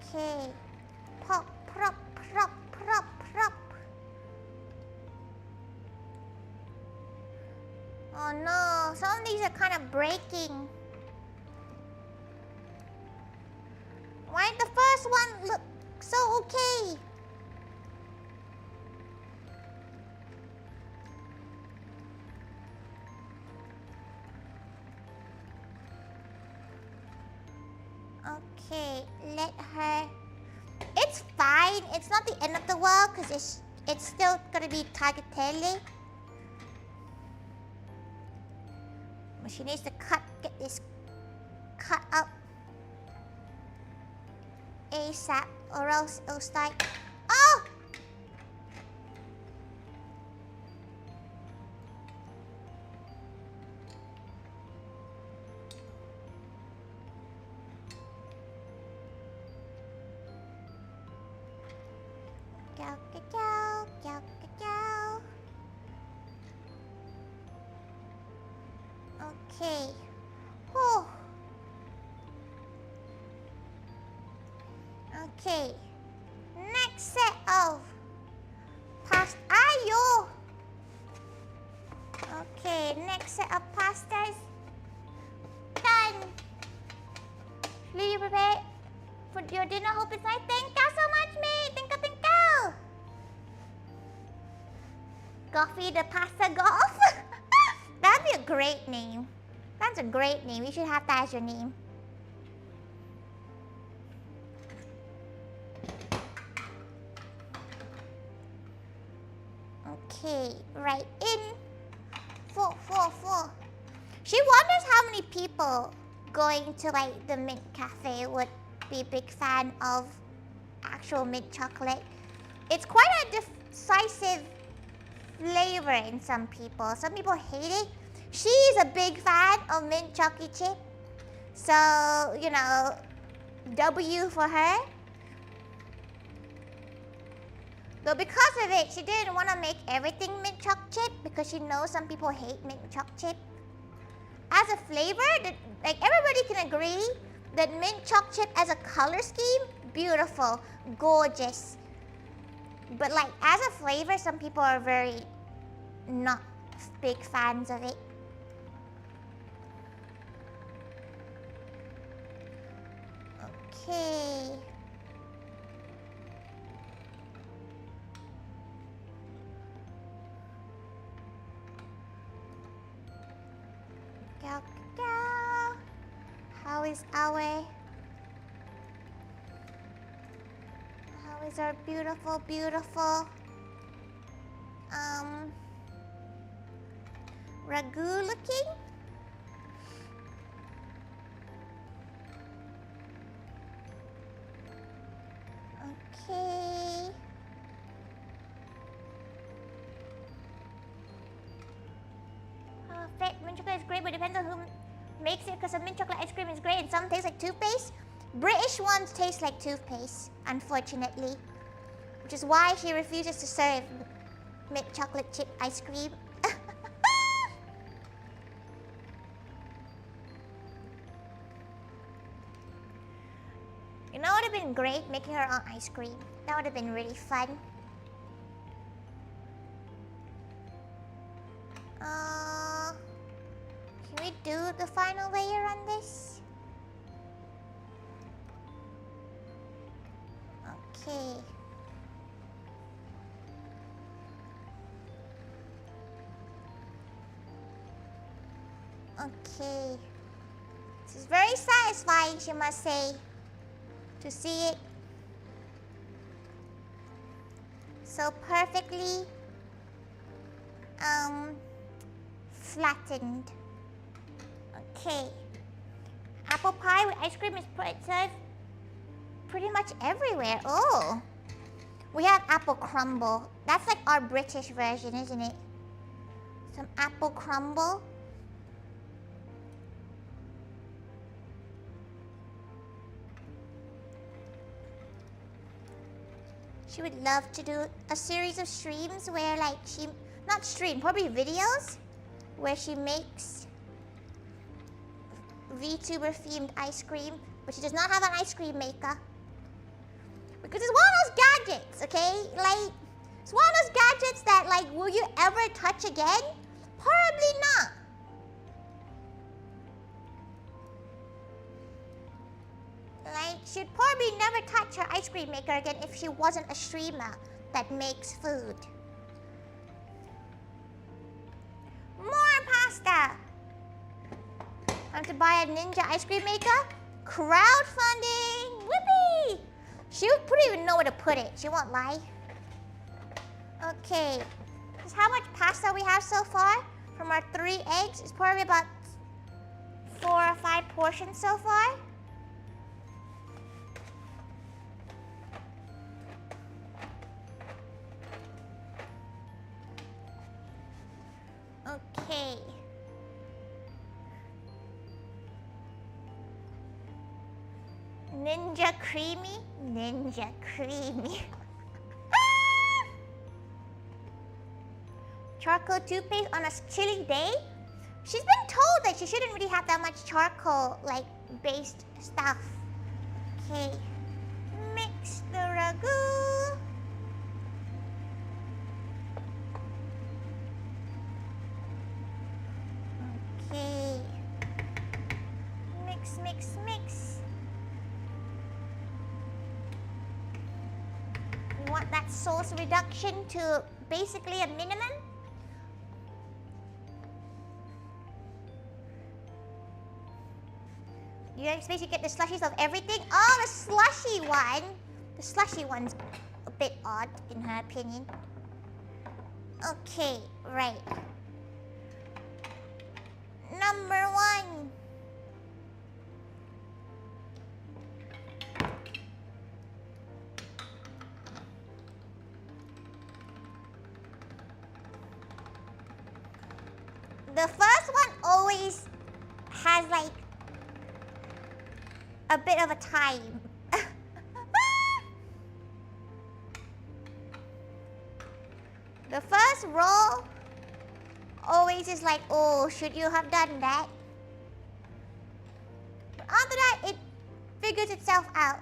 Okay. Pop, prop, prop, prop, prop. Oh no, some of these are kind of breaking. Why did the first one look so okay? Okay, let her... It's fine. It's not the end of the world because it's still gonna be Tagliatelle. But she needs to get this cut up ASAP or else it'll start... Oh! Okay. Whew. Okay. Next set of pasta. Ayo! Okay, next set of pastas. Done. Will you prepare for your dinner? Hope it's nice. Thank you so much, mate. Thank you, thank you. Goffy the pasta golf. That'd be a great name. That's a great name. You should have that as your name. Okay, right in. Four. She wonders how many people going to like the Mint Cafe would be a big fan of actual mint chocolate. It's quite a decisive flavor in some people. Some people hate it. She's a big fan of mint chocolate chip. So, you know, W for her. Though because of it, she didn't want to make everything mint chocolate chip because she knows some people hate mint chocolate chip. As a flavor, like everybody can agree that mint chocolate chip as a color scheme, beautiful, gorgeous. But like as a flavor, some people are very not big fans of it. Okay. Go, go. How is our beautiful, beautiful Ragu looking? Okay. Mint chocolate is great, but it depends on who makes it because some mint chocolate ice cream is great and some taste like toothpaste. British ones taste like toothpaste, unfortunately. Which is why she refuses to serve mint chocolate chip ice cream. You know what would have been great? Making her own ice cream. That would have been really fun. Can we do the final layer on this? Okay. Okay. This is very satisfying, she must say, to see it so perfectly flattened. Okay. Apple pie with ice cream is served pretty much everywhere. Oh. We have apple crumble. That's like our British version, isn't it? Some apple crumble. She would love to do a series of streams where like not stream, probably videos, where she makes VTuber themed ice cream, but she does not have an ice cream maker. Because it's one of those gadgets, okay? Like, it's one of those gadgets that like, will you ever touch again? Probably not. Like, she'd probably never touch her ice cream maker again if she wasn't a streamer that makes food. More pasta! Time to buy a ninja ice cream maker? Crowdfunding! Whippy! She wouldn't even know where to put it. She won't lie. Okay. This is how much pasta we have so far from our 3 eggs. It's probably about 4 or 5 portions so far. Okay. Ninja creamy? Ninja creamy. Charcoal toothpaste on a chilly day? She's been told that she shouldn't really have that much charcoal, like, based stuff. Okay. Mix the ragu. Okay. Mix, mix, mix. We want that sauce reduction to basically a minimum. You basically get the slushies of everything. Oh, the slushy one. The slushy one's a bit odd, in her opinion. Okay, right. Number 1. the first one always has like a bit of a time. The first roll always is like, oh, should you have done that? But after that, it figures itself out.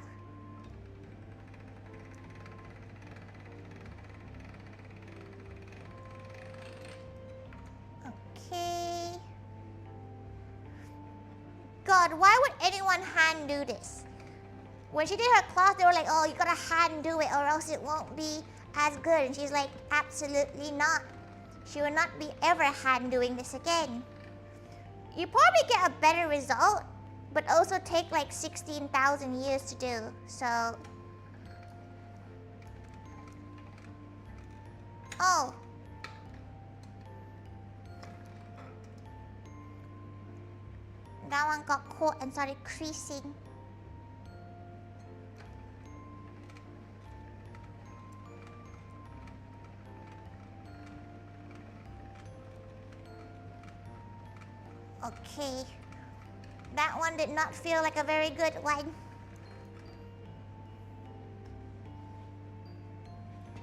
Okay. God, why would anyone hand do this? When she did her class, they were like, oh, you gotta hand do it or else it won't be as good. And she's like, absolutely not. She will not be ever hand doing this again. You probably get a better result, but also take like 16,000 years to do. So, oh. That one got caught and started creasing. Okay. That one did not feel like a very good one.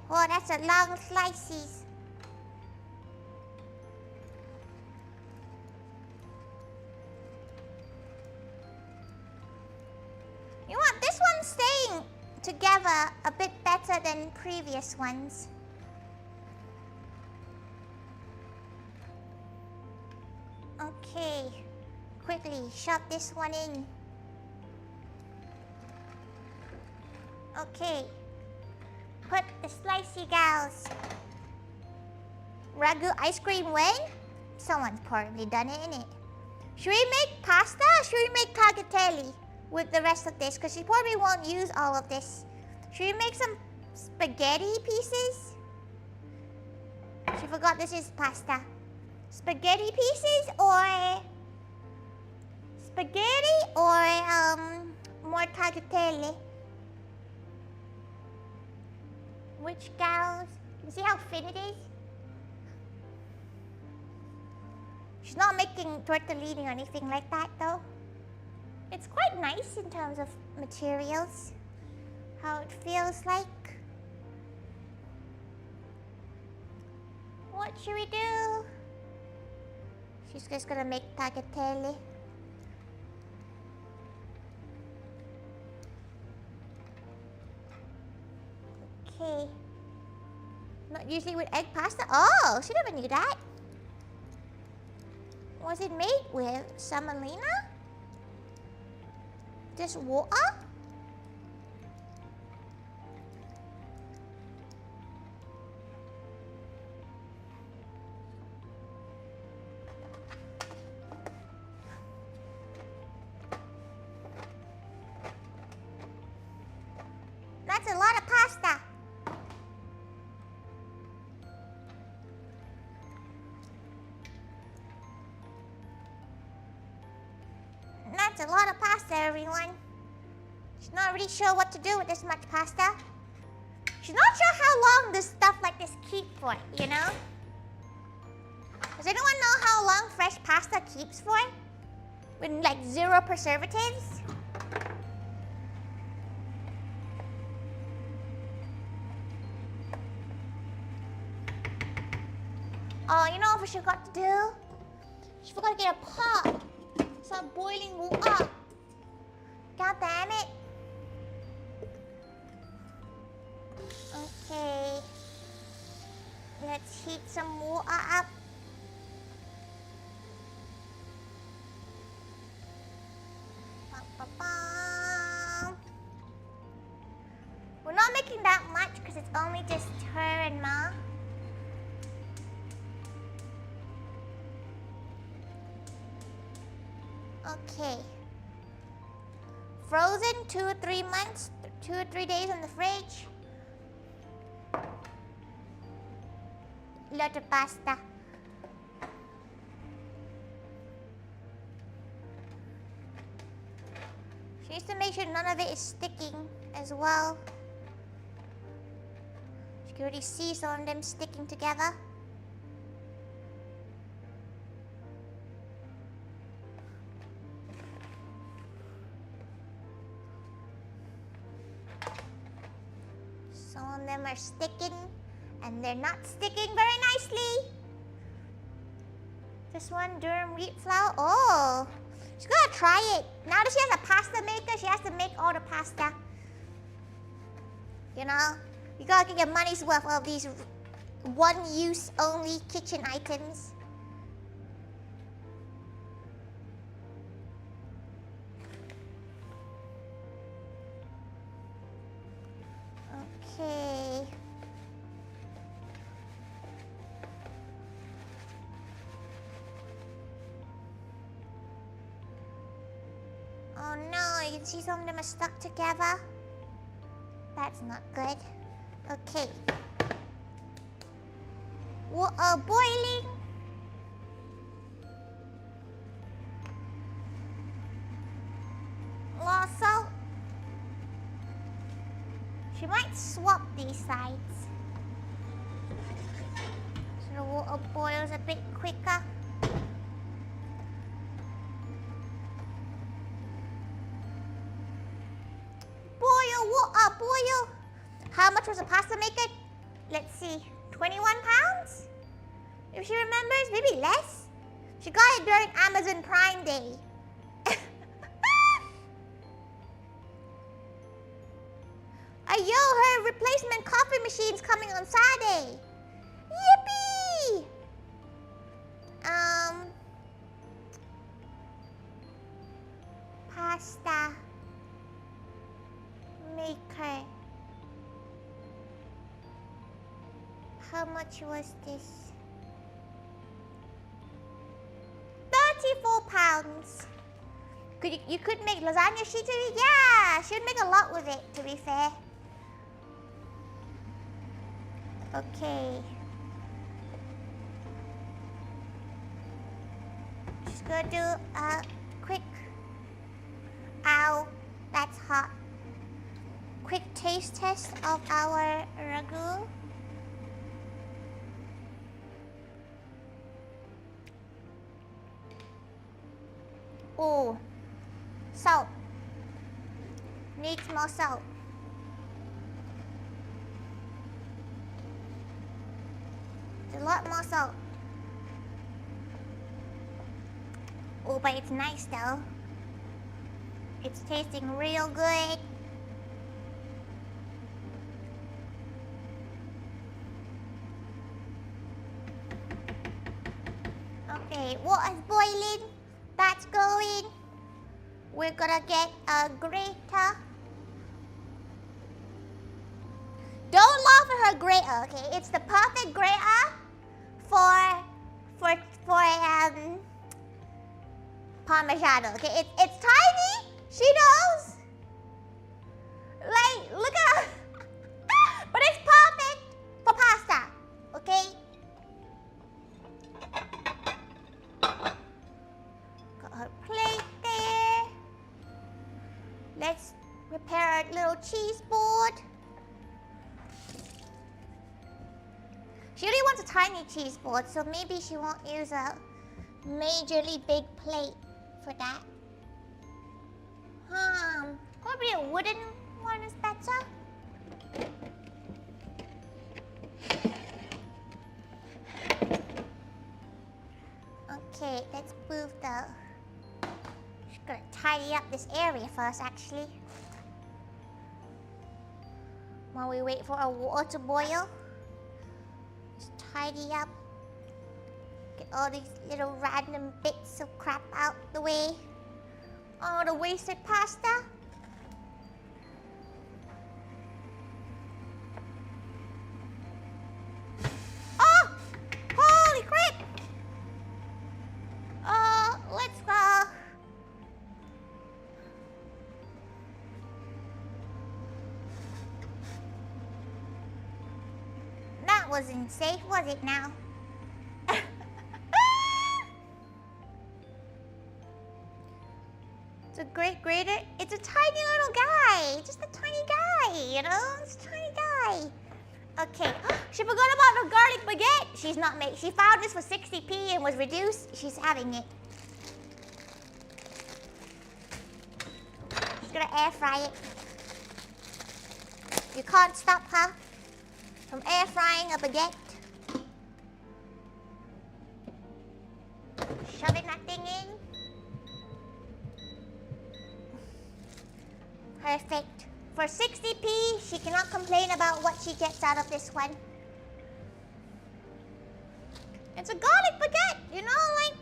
Oh, that's a long slices. You know what? This one's staying together a bit better than previous ones. Okay, quickly shove this one in. Okay, put the slicey gals. Ragu ice cream when? Someone's probably done it, innit? Should we make pasta or should we make tagliatelle with the rest of this? Because she probably won't use all of this. Should we make some spaghetti pieces? She forgot this is pasta. Spaghetti pieces or more tagliatelle? Which gals? You see how thin it is? She's not making tortellini or anything like that though. It's quite nice in terms of materials. How it feels like. What should we do? She's just gonna make tagliatelle. Okay. Not usually with egg pasta. Oh, she never knew that. Was it made with semolina? Just water? That's a lot of pasta. That's a lot of pasta, everyone. She's not really sure what to do with this much pasta. She's not sure how long this stuff like this keeps for, you know? Does anyone know how long fresh pasta keeps for? With like 0 preservatives? Oh, you know what she forgot to do? She forgot to get a pot. Start boiling water. God damn it. Okay. Let's heat some water up. We're not making that much because it's only just her and Ma. Okay. Frozen 2 or 3 months, 2 or 3 days in the fridge. Lot of pasta. She needs to make sure none of it is sticking as well. You can already see some of them sticking together. are sticking, and they're not sticking very nicely. This one, durum wheat flour. Oh, she's gonna try it. Now that she has a pasta maker, she has to make all the pasta. You know, you gotta get your money's worth of these one-use only kitchen items. Okay. Oh no, you can see some of them are stuck together. That's not good. Okay. Water boiling. More salt. She might swap these sides so the water boils a bit quicker. Boil water, boil. How much was a pasta maker? Let's see, 21 pounds? If she remembers, maybe less. She got it during Amazon Prime Day. Yo, her replacement coffee machine's coming on Saturday. Yippee! Pasta maker. How much was this? 34 pounds. You could make lasagna sheets with it? Yeah, she would make a lot with it, to be fair. Okay. Just gonna do a quick, ow, that's hot. Quick taste test of our ragu. Oh, salt. Needs more salt. A lot more salt. Oh, but it's nice though. It's tasting real good. Okay, water's boiling. That's going. We're gonna get a grater. Don't laugh at her grater, okay? It's the perfect grater for Parmigiano, okay? It's tiny, she knows. Like, look at her. But it's perfect for pasta, okay? Got her plate there. Let's prepare our little cheese board. She really wants a tiny cheese board, so maybe she won't use a majorly big plate for that. Probably a wooden one is better. Okay, let's move the... Just gonna tidy up this area first, actually. While we wait for our water to boil. Just tidy up. Get all these little random bits of crap out the way. All the wasted pasta. Oh! Holy crap! Let's go. That wasn't safe, was it now? It's a great grater. It's a tiny little guy. Just a tiny guy, you know? It's a tiny guy. Okay. She forgot about the garlic baguette. She's not making. She found this for 60p and was reduced. She's having it. She's gonna air fry it. You can't stop her. from air frying a baguette. Shoving that thing in. Perfect. For 60p, she cannot complain about what she gets out of this one. It's a garlic baguette, you know, like...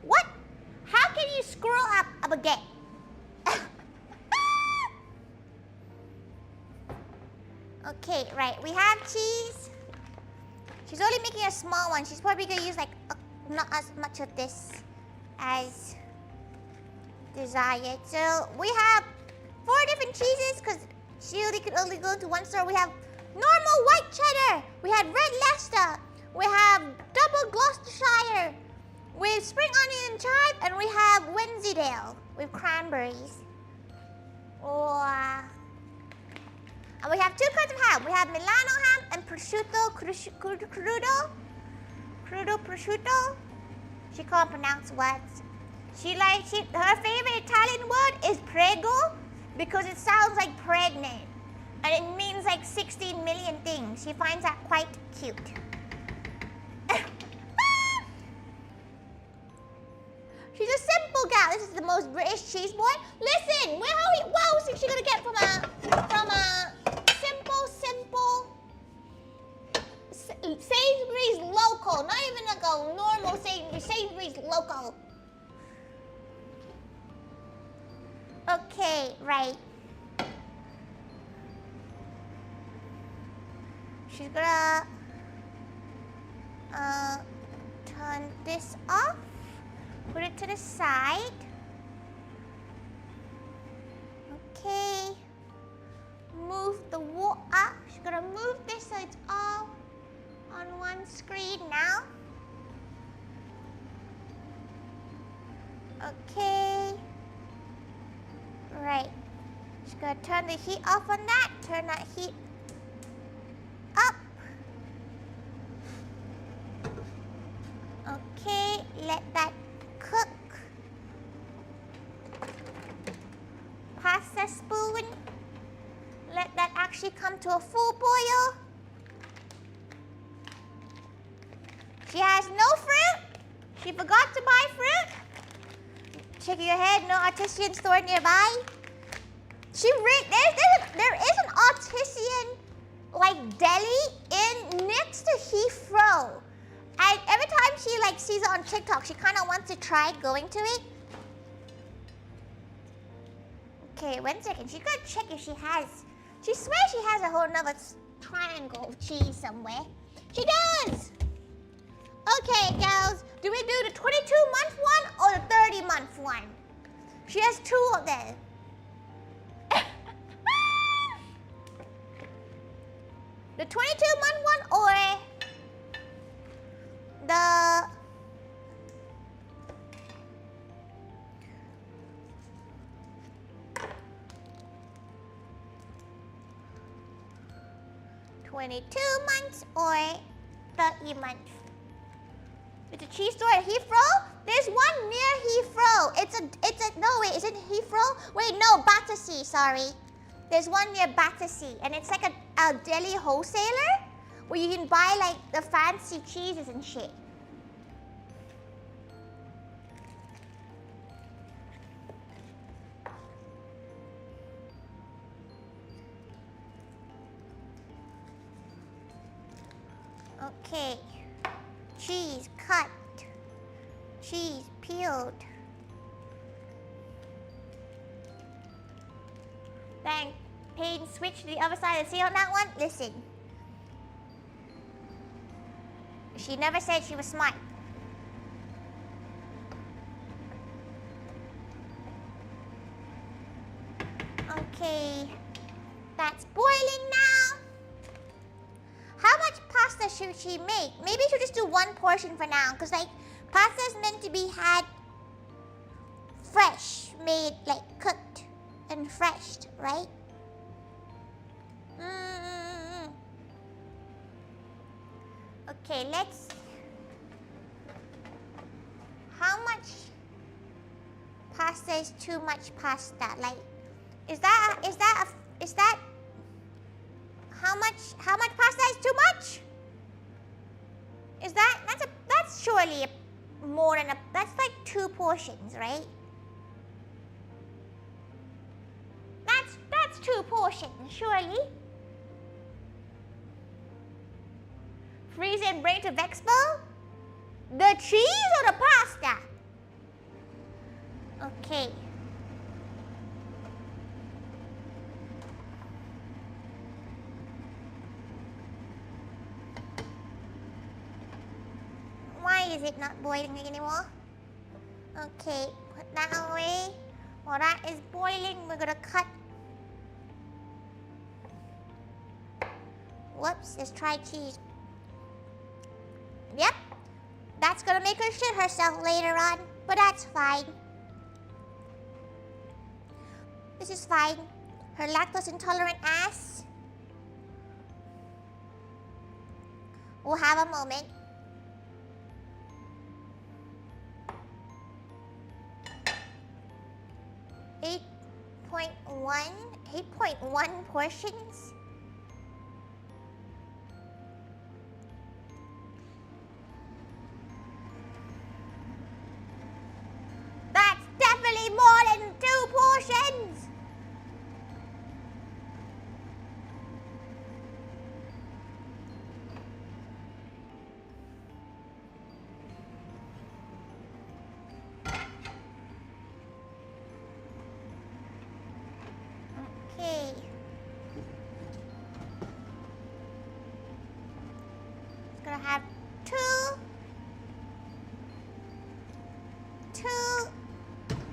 What? How can you screw up a baguette? Okay, right, we have cheese. She's only making a small one. She's probably gonna use like not as much of this as desired. So we have 4 different cheeses because she only could only go into one store. We have normal white cheddar. We have red Leicester. We have double Gloucestershire with spring onion and chive, and we have Wensleydale with cranberries. And we have 2 kinds of ham. We have Milano ham and prosciutto crudo prosciutto. She can't pronounce words. Her favorite Italian word is prego because it sounds like pregnant. And it means like 16 million things. She finds that quite cute. She's a simple gal. This is the most British cheese boy. Listen, what else is she gonna get from a simple Sainsbury's local? Not even like a normal Sainsbury's local. Okay, right. She's gonna turn this off. Put it to the side. Okay. Move the water. She's gonna move this so it's all on one screen now. Okay. Right. She's gonna turn the heat off on that. Turn that heat up. Okay. Let that cook. Pasta spoon. Let that actually come to a full boil. She has no fruit. She forgot to buy fruit. Shaking your head, no artisan store nearby. There is an artisan like deli next to Heathrow. And every time she like sees it on TikTok, she kind of wants to try going to it. Okay, 1 second. She's gonna check if she has. She swears she has a whole nother triangle of cheese somewhere. She does! Okay, girls. Do we do the 22-month one or the 30-month one? She has 2 of them. The 22-month one or the... $22 or 30 months. It's a cheese store at Heathrow? There's one near Heathrow. No wait, is it Heathrow? Wait, no, Battersea, sorry. There's one near Battersea, and it's like a deli wholesaler where you can buy like the fancy cheeses and shit. Okay, cheese cut, cheese peeled. Then Payne switch to the other side and see on that one. Listen, she never said she was smart. Okay, that's boiling now. How much pasta should she make? Maybe she'll just do 1 portion for now, because like pasta is meant to be had fresh, made like cooked and fresh, right? Okay, let's. How much pasta is too much pasta? Like, is that How much pasta is too much? Is that's surely more than that's like 2 portions, right? That's 2 portions, surely. Freeze and bring to Vexpo? The cheese or the pasta? Okay. Why is it not boiling anymore? Okay, put that away. While that is boiling, we're gonna cut. Whoops, let's try cheese. Yep, that's gonna make her shit herself later on, but that's fine. This is fine. Her lactose intolerant ass. We'll have a moment. Eight point one portions. That's definitely more than 2 portions. Okay. It's gonna have two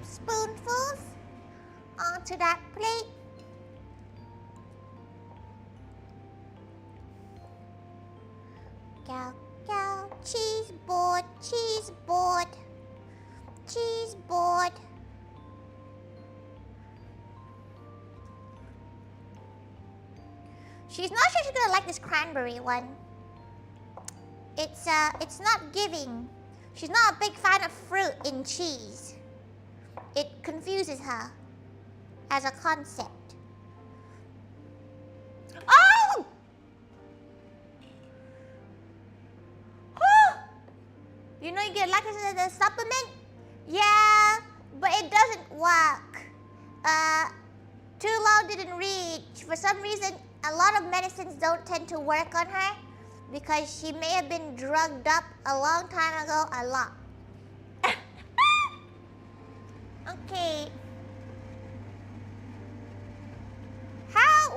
spoonfuls onto that plate. Go, go, cheese board, cheese board, cheese board. She's not sure she's gonna like this cranberry one. It's not giving. She's not a big fan of fruit in cheese. It confuses her as a concept. Oh! You know you get lactose as a supplement? Yeah, but it doesn't work. Too long didn't reach. For some reason, a lot of medicines don't tend to work on her because she may have been drugged up a long time ago, a lot. Okay.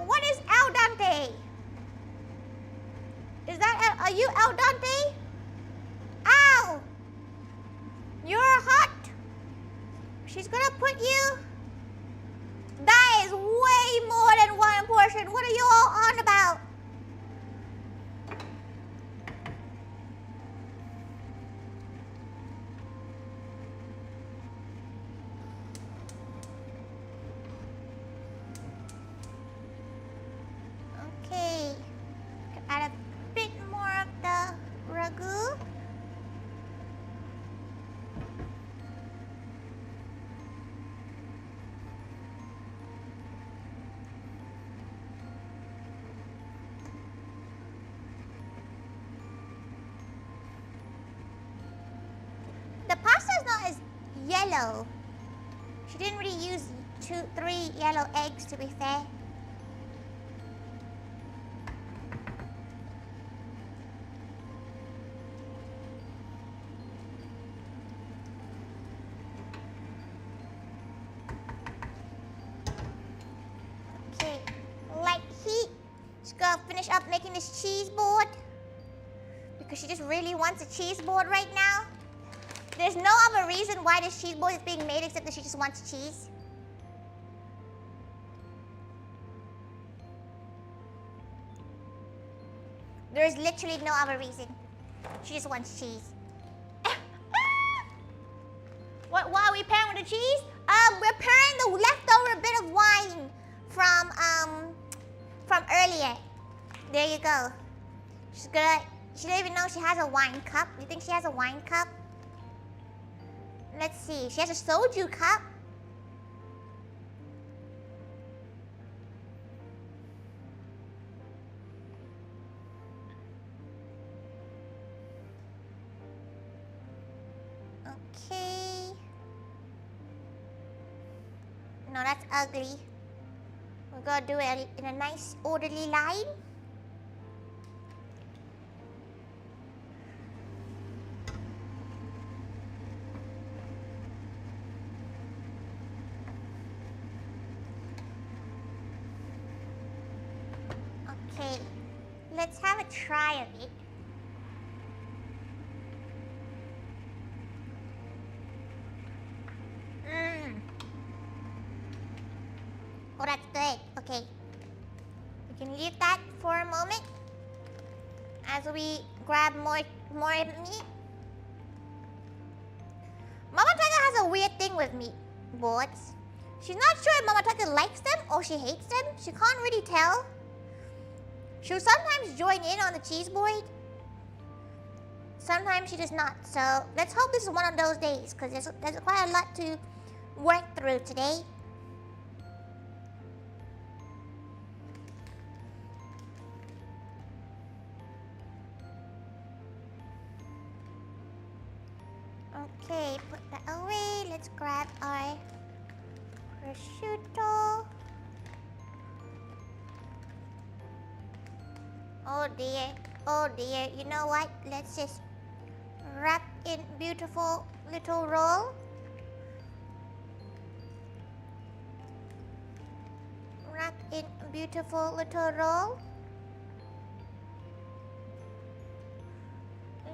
What is al dente? Are you al dente? Ow! You're hot. She's gonna put you. That is way more than 1 portion. What are you all on about? Okay. Add a bit more of the ragu. The pasta is not as yellow. She didn't really use 3 yellow eggs, to be fair. Okay, light heat. Just gonna finish up making this cheese board because she just really wants a cheese board right now. There's no other reason why this cheese board is being made except that she just wants cheese. There is literally no other reason. She just wants cheese. What are we pairing with the cheese? We're pairing the leftover bit of wine from earlier. There you go. She don't even know she has a wine cup. You think she has a wine cup? Let's see. She has a soju cup. that's ugly. We're gonna do it in a nice orderly line. Okay, let's have a try of it. Oh, that's good. Okay. We can leave that for a moment as we grab more meat. Mama Thaiga has a weird thing with meat boards. She's not sure if Mama Thaiga likes them or she hates them. She can't really tell. She'll sometimes join in on the cheese board. Sometimes she does not. So let's hope this is one of those days because there's quite a lot to work through today. Okay, put that away. Let's grab our prosciutto. Oh dear, oh dear. You know what? Let's just wrap in beautiful little roll. Wrap in beautiful little roll.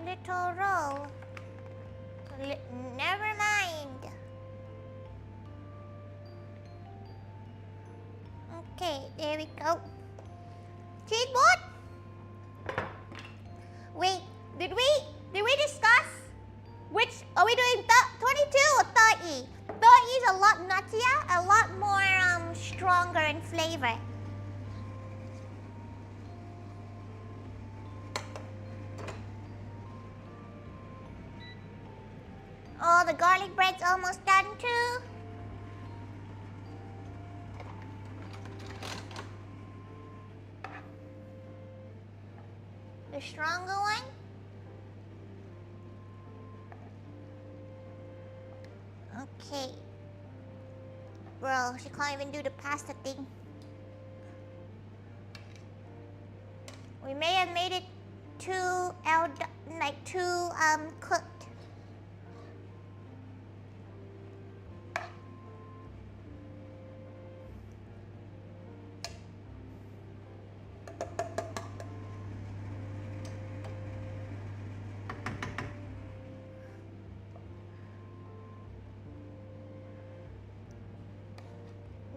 Little roll. Never mind. Okay, there we go. Cheese board? Wait, did we discuss which are we doing? 22 or 30? 30 is a lot nuttier, a lot more stronger in flavor. Oh, the garlic bread's almost done too. The stronger one. Okay. Bro, she can't even do the pasta thing. We may have made it too cooked.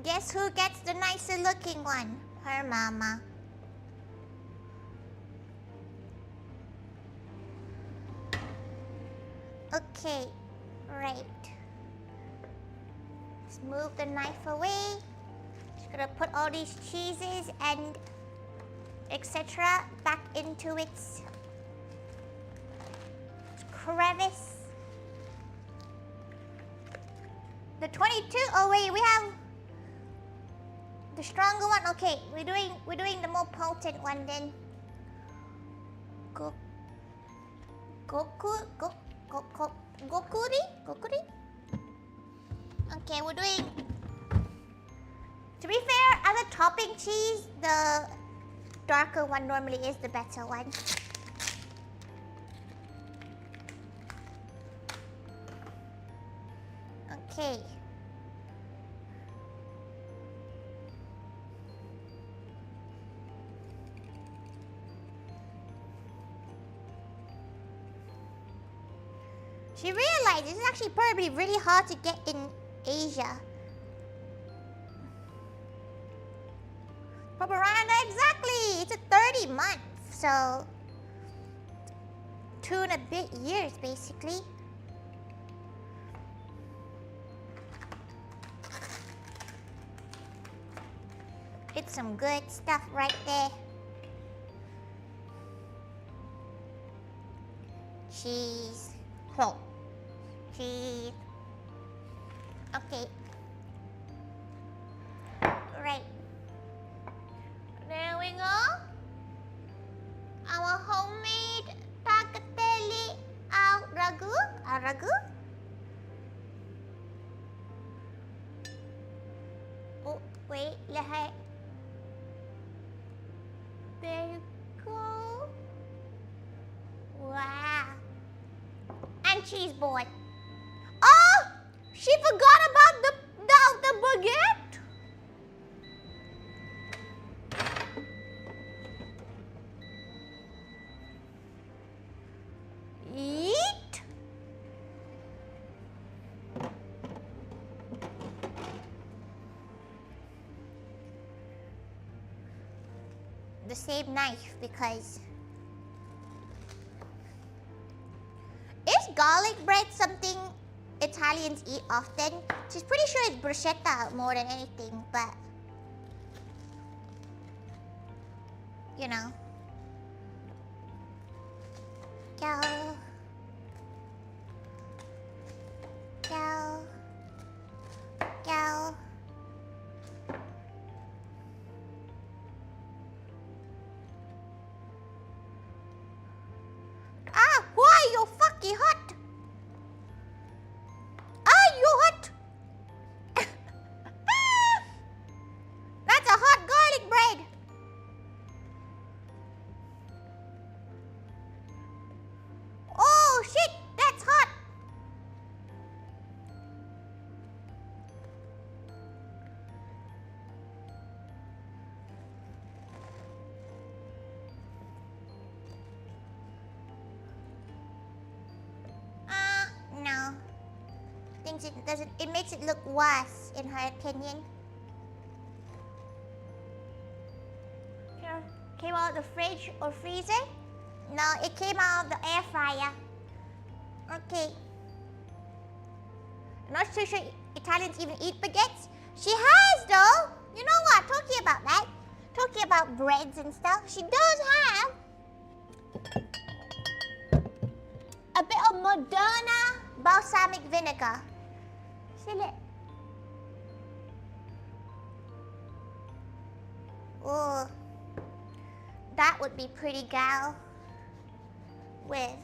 Guess who gets the nicer looking one? Her mama. Okay, right. Let's move the knife away. Just gonna put all these cheeses and etc. back into its crevice. The 22. Oh wait, we have the stronger one. Okay, we're doing the more potent one then. Gokuri? Okay, we're doing. To be fair, as a topping cheese, the darker one normally is the better one. Okay. She realized this is actually probably really hard to get in Asia. Propaganda, exactly! It's a 30 month, so 2 and a bit years basically. It's some good stuff right there. Cheese. Oh. Cheese. Okay. Right. There we go. Our homemade tagliatelle al ragu. let her. There you go. Wow. And cheese board. Oh, she forgot about the baguette. Eat. The same knife because is garlic bread something Italians eat often? She's pretty sure it's bruschetta more than anything, but you know. Go. Go. Go. Ah, why you fucking hot? Ah, you hot? That's a hot garlic bread. Oh shit, that's hot. No. Thinks it doesn't. It makes it look worse, in her opinion. Here, came out of the fridge or freezer? No, it came out of the air fryer. Okay. I'm not too sure Italians even eat baguettes. She has though. You know what? Talking about that. Talking about breads and stuff. She does have a bit of Moderna balsamic vinegar. See it? Oh, that would be pretty, gal. With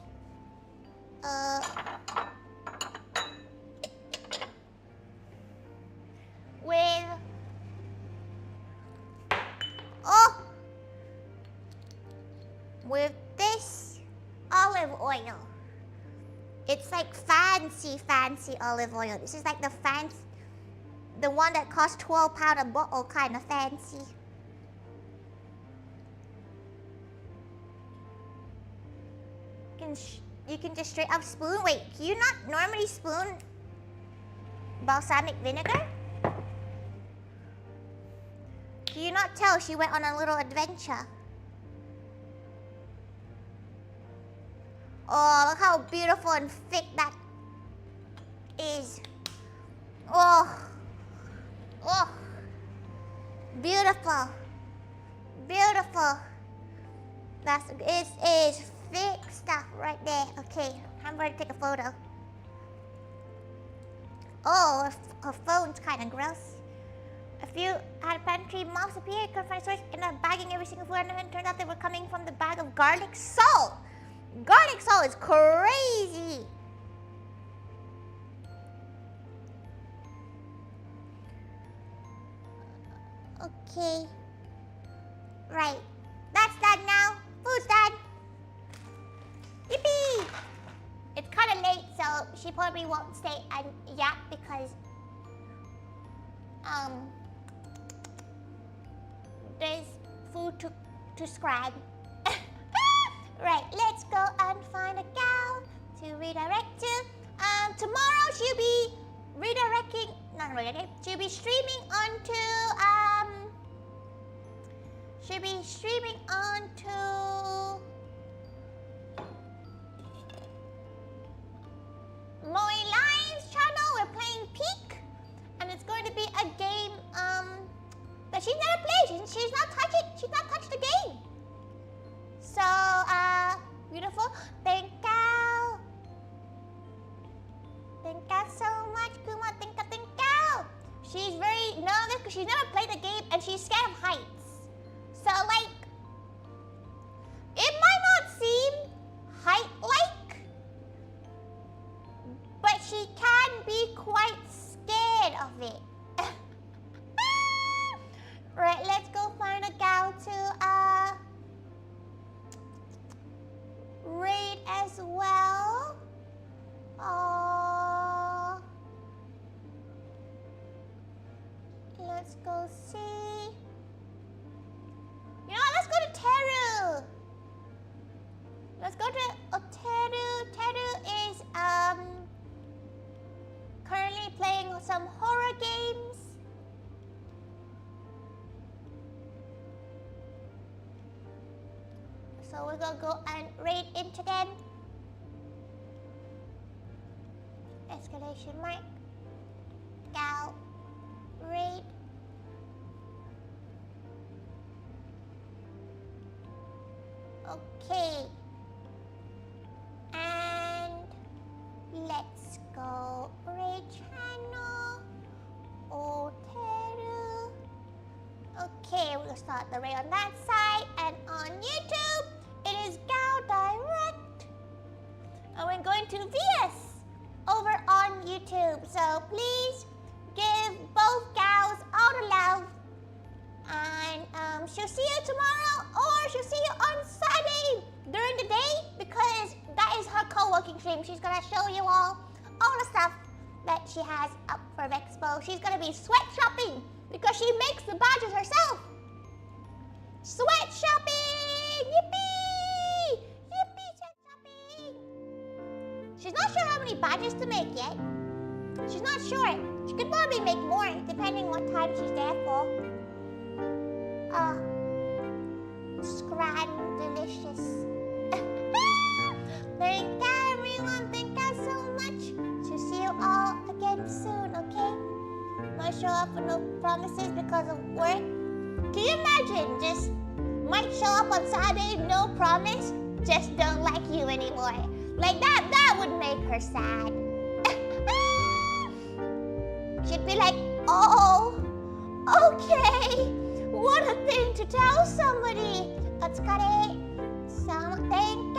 with this olive oil. It's like fancy olive oil. This is like the one that costs £12 a bottle, kind of fancy. You can just straight up spoon. Wait, can you not normally spoon balsamic vinegar? Can you not tell she went on a little adventure? Oh, look how beautiful and thick that is. Oh, oh, beautiful, beautiful. It is thick stuff right there. Okay, I'm going to take a photo. Oh, her phone's kind of gross. A few had pantry moths appear, couldn't find source, ended up bagging every single food item, and turned out they were coming from the bag of garlic salt. Garlic salt is crazy. Okay. Right. That's done now. Food's done. Yippee! It's kind of late, so she probably won't stay and yap because there's food to scribe. Right, let's go and find a gal to redirect to. Tomorrow she'll be redirecting, not redirecting, she'll be streaming onto, Moy Live's channel. We're playing Peak, and it's going to be a game, that she's never played. She's not touched the game. So, beautiful. Thank you. Thank you so much, Kuma. Thank you. She's very nervous because she's never played the game and she's scared of heights. So, like, it might not seem height-like, but she can be quite scared of it. So we're gonna go and raid into them. Escalation mark. Gal. Raid. Okay. And let's go raid channel. Oteru. Okay, we're gonna start the raid on that side, and on YouTube, it is Gal Direct. And we're going to VS over on YouTube. So please give both gals all the love. And she'll see you tomorrow, or she'll see you on Saturday during the day, because that is her co-working stream. She's gonna show you all the stuff that she has up for Expo. She's gonna be sweat shopping because she makes the badges herself. Sweat shopping! Yippee! Yippee, sweat shopping! She's not sure how many badges to make yet. She's not sure. She could probably make more depending what time she's there for. Scran delicious. Thank you everyone. Thank you so much. To see you all again soon, okay? Might show up for no promises because of work. Can you imagine? Just might show up on Saturday, no promise, just don't like you anymore. Like that would make her sad. She'd be like, oh, okay. What a thing to tell somebody. Otsukare. Thank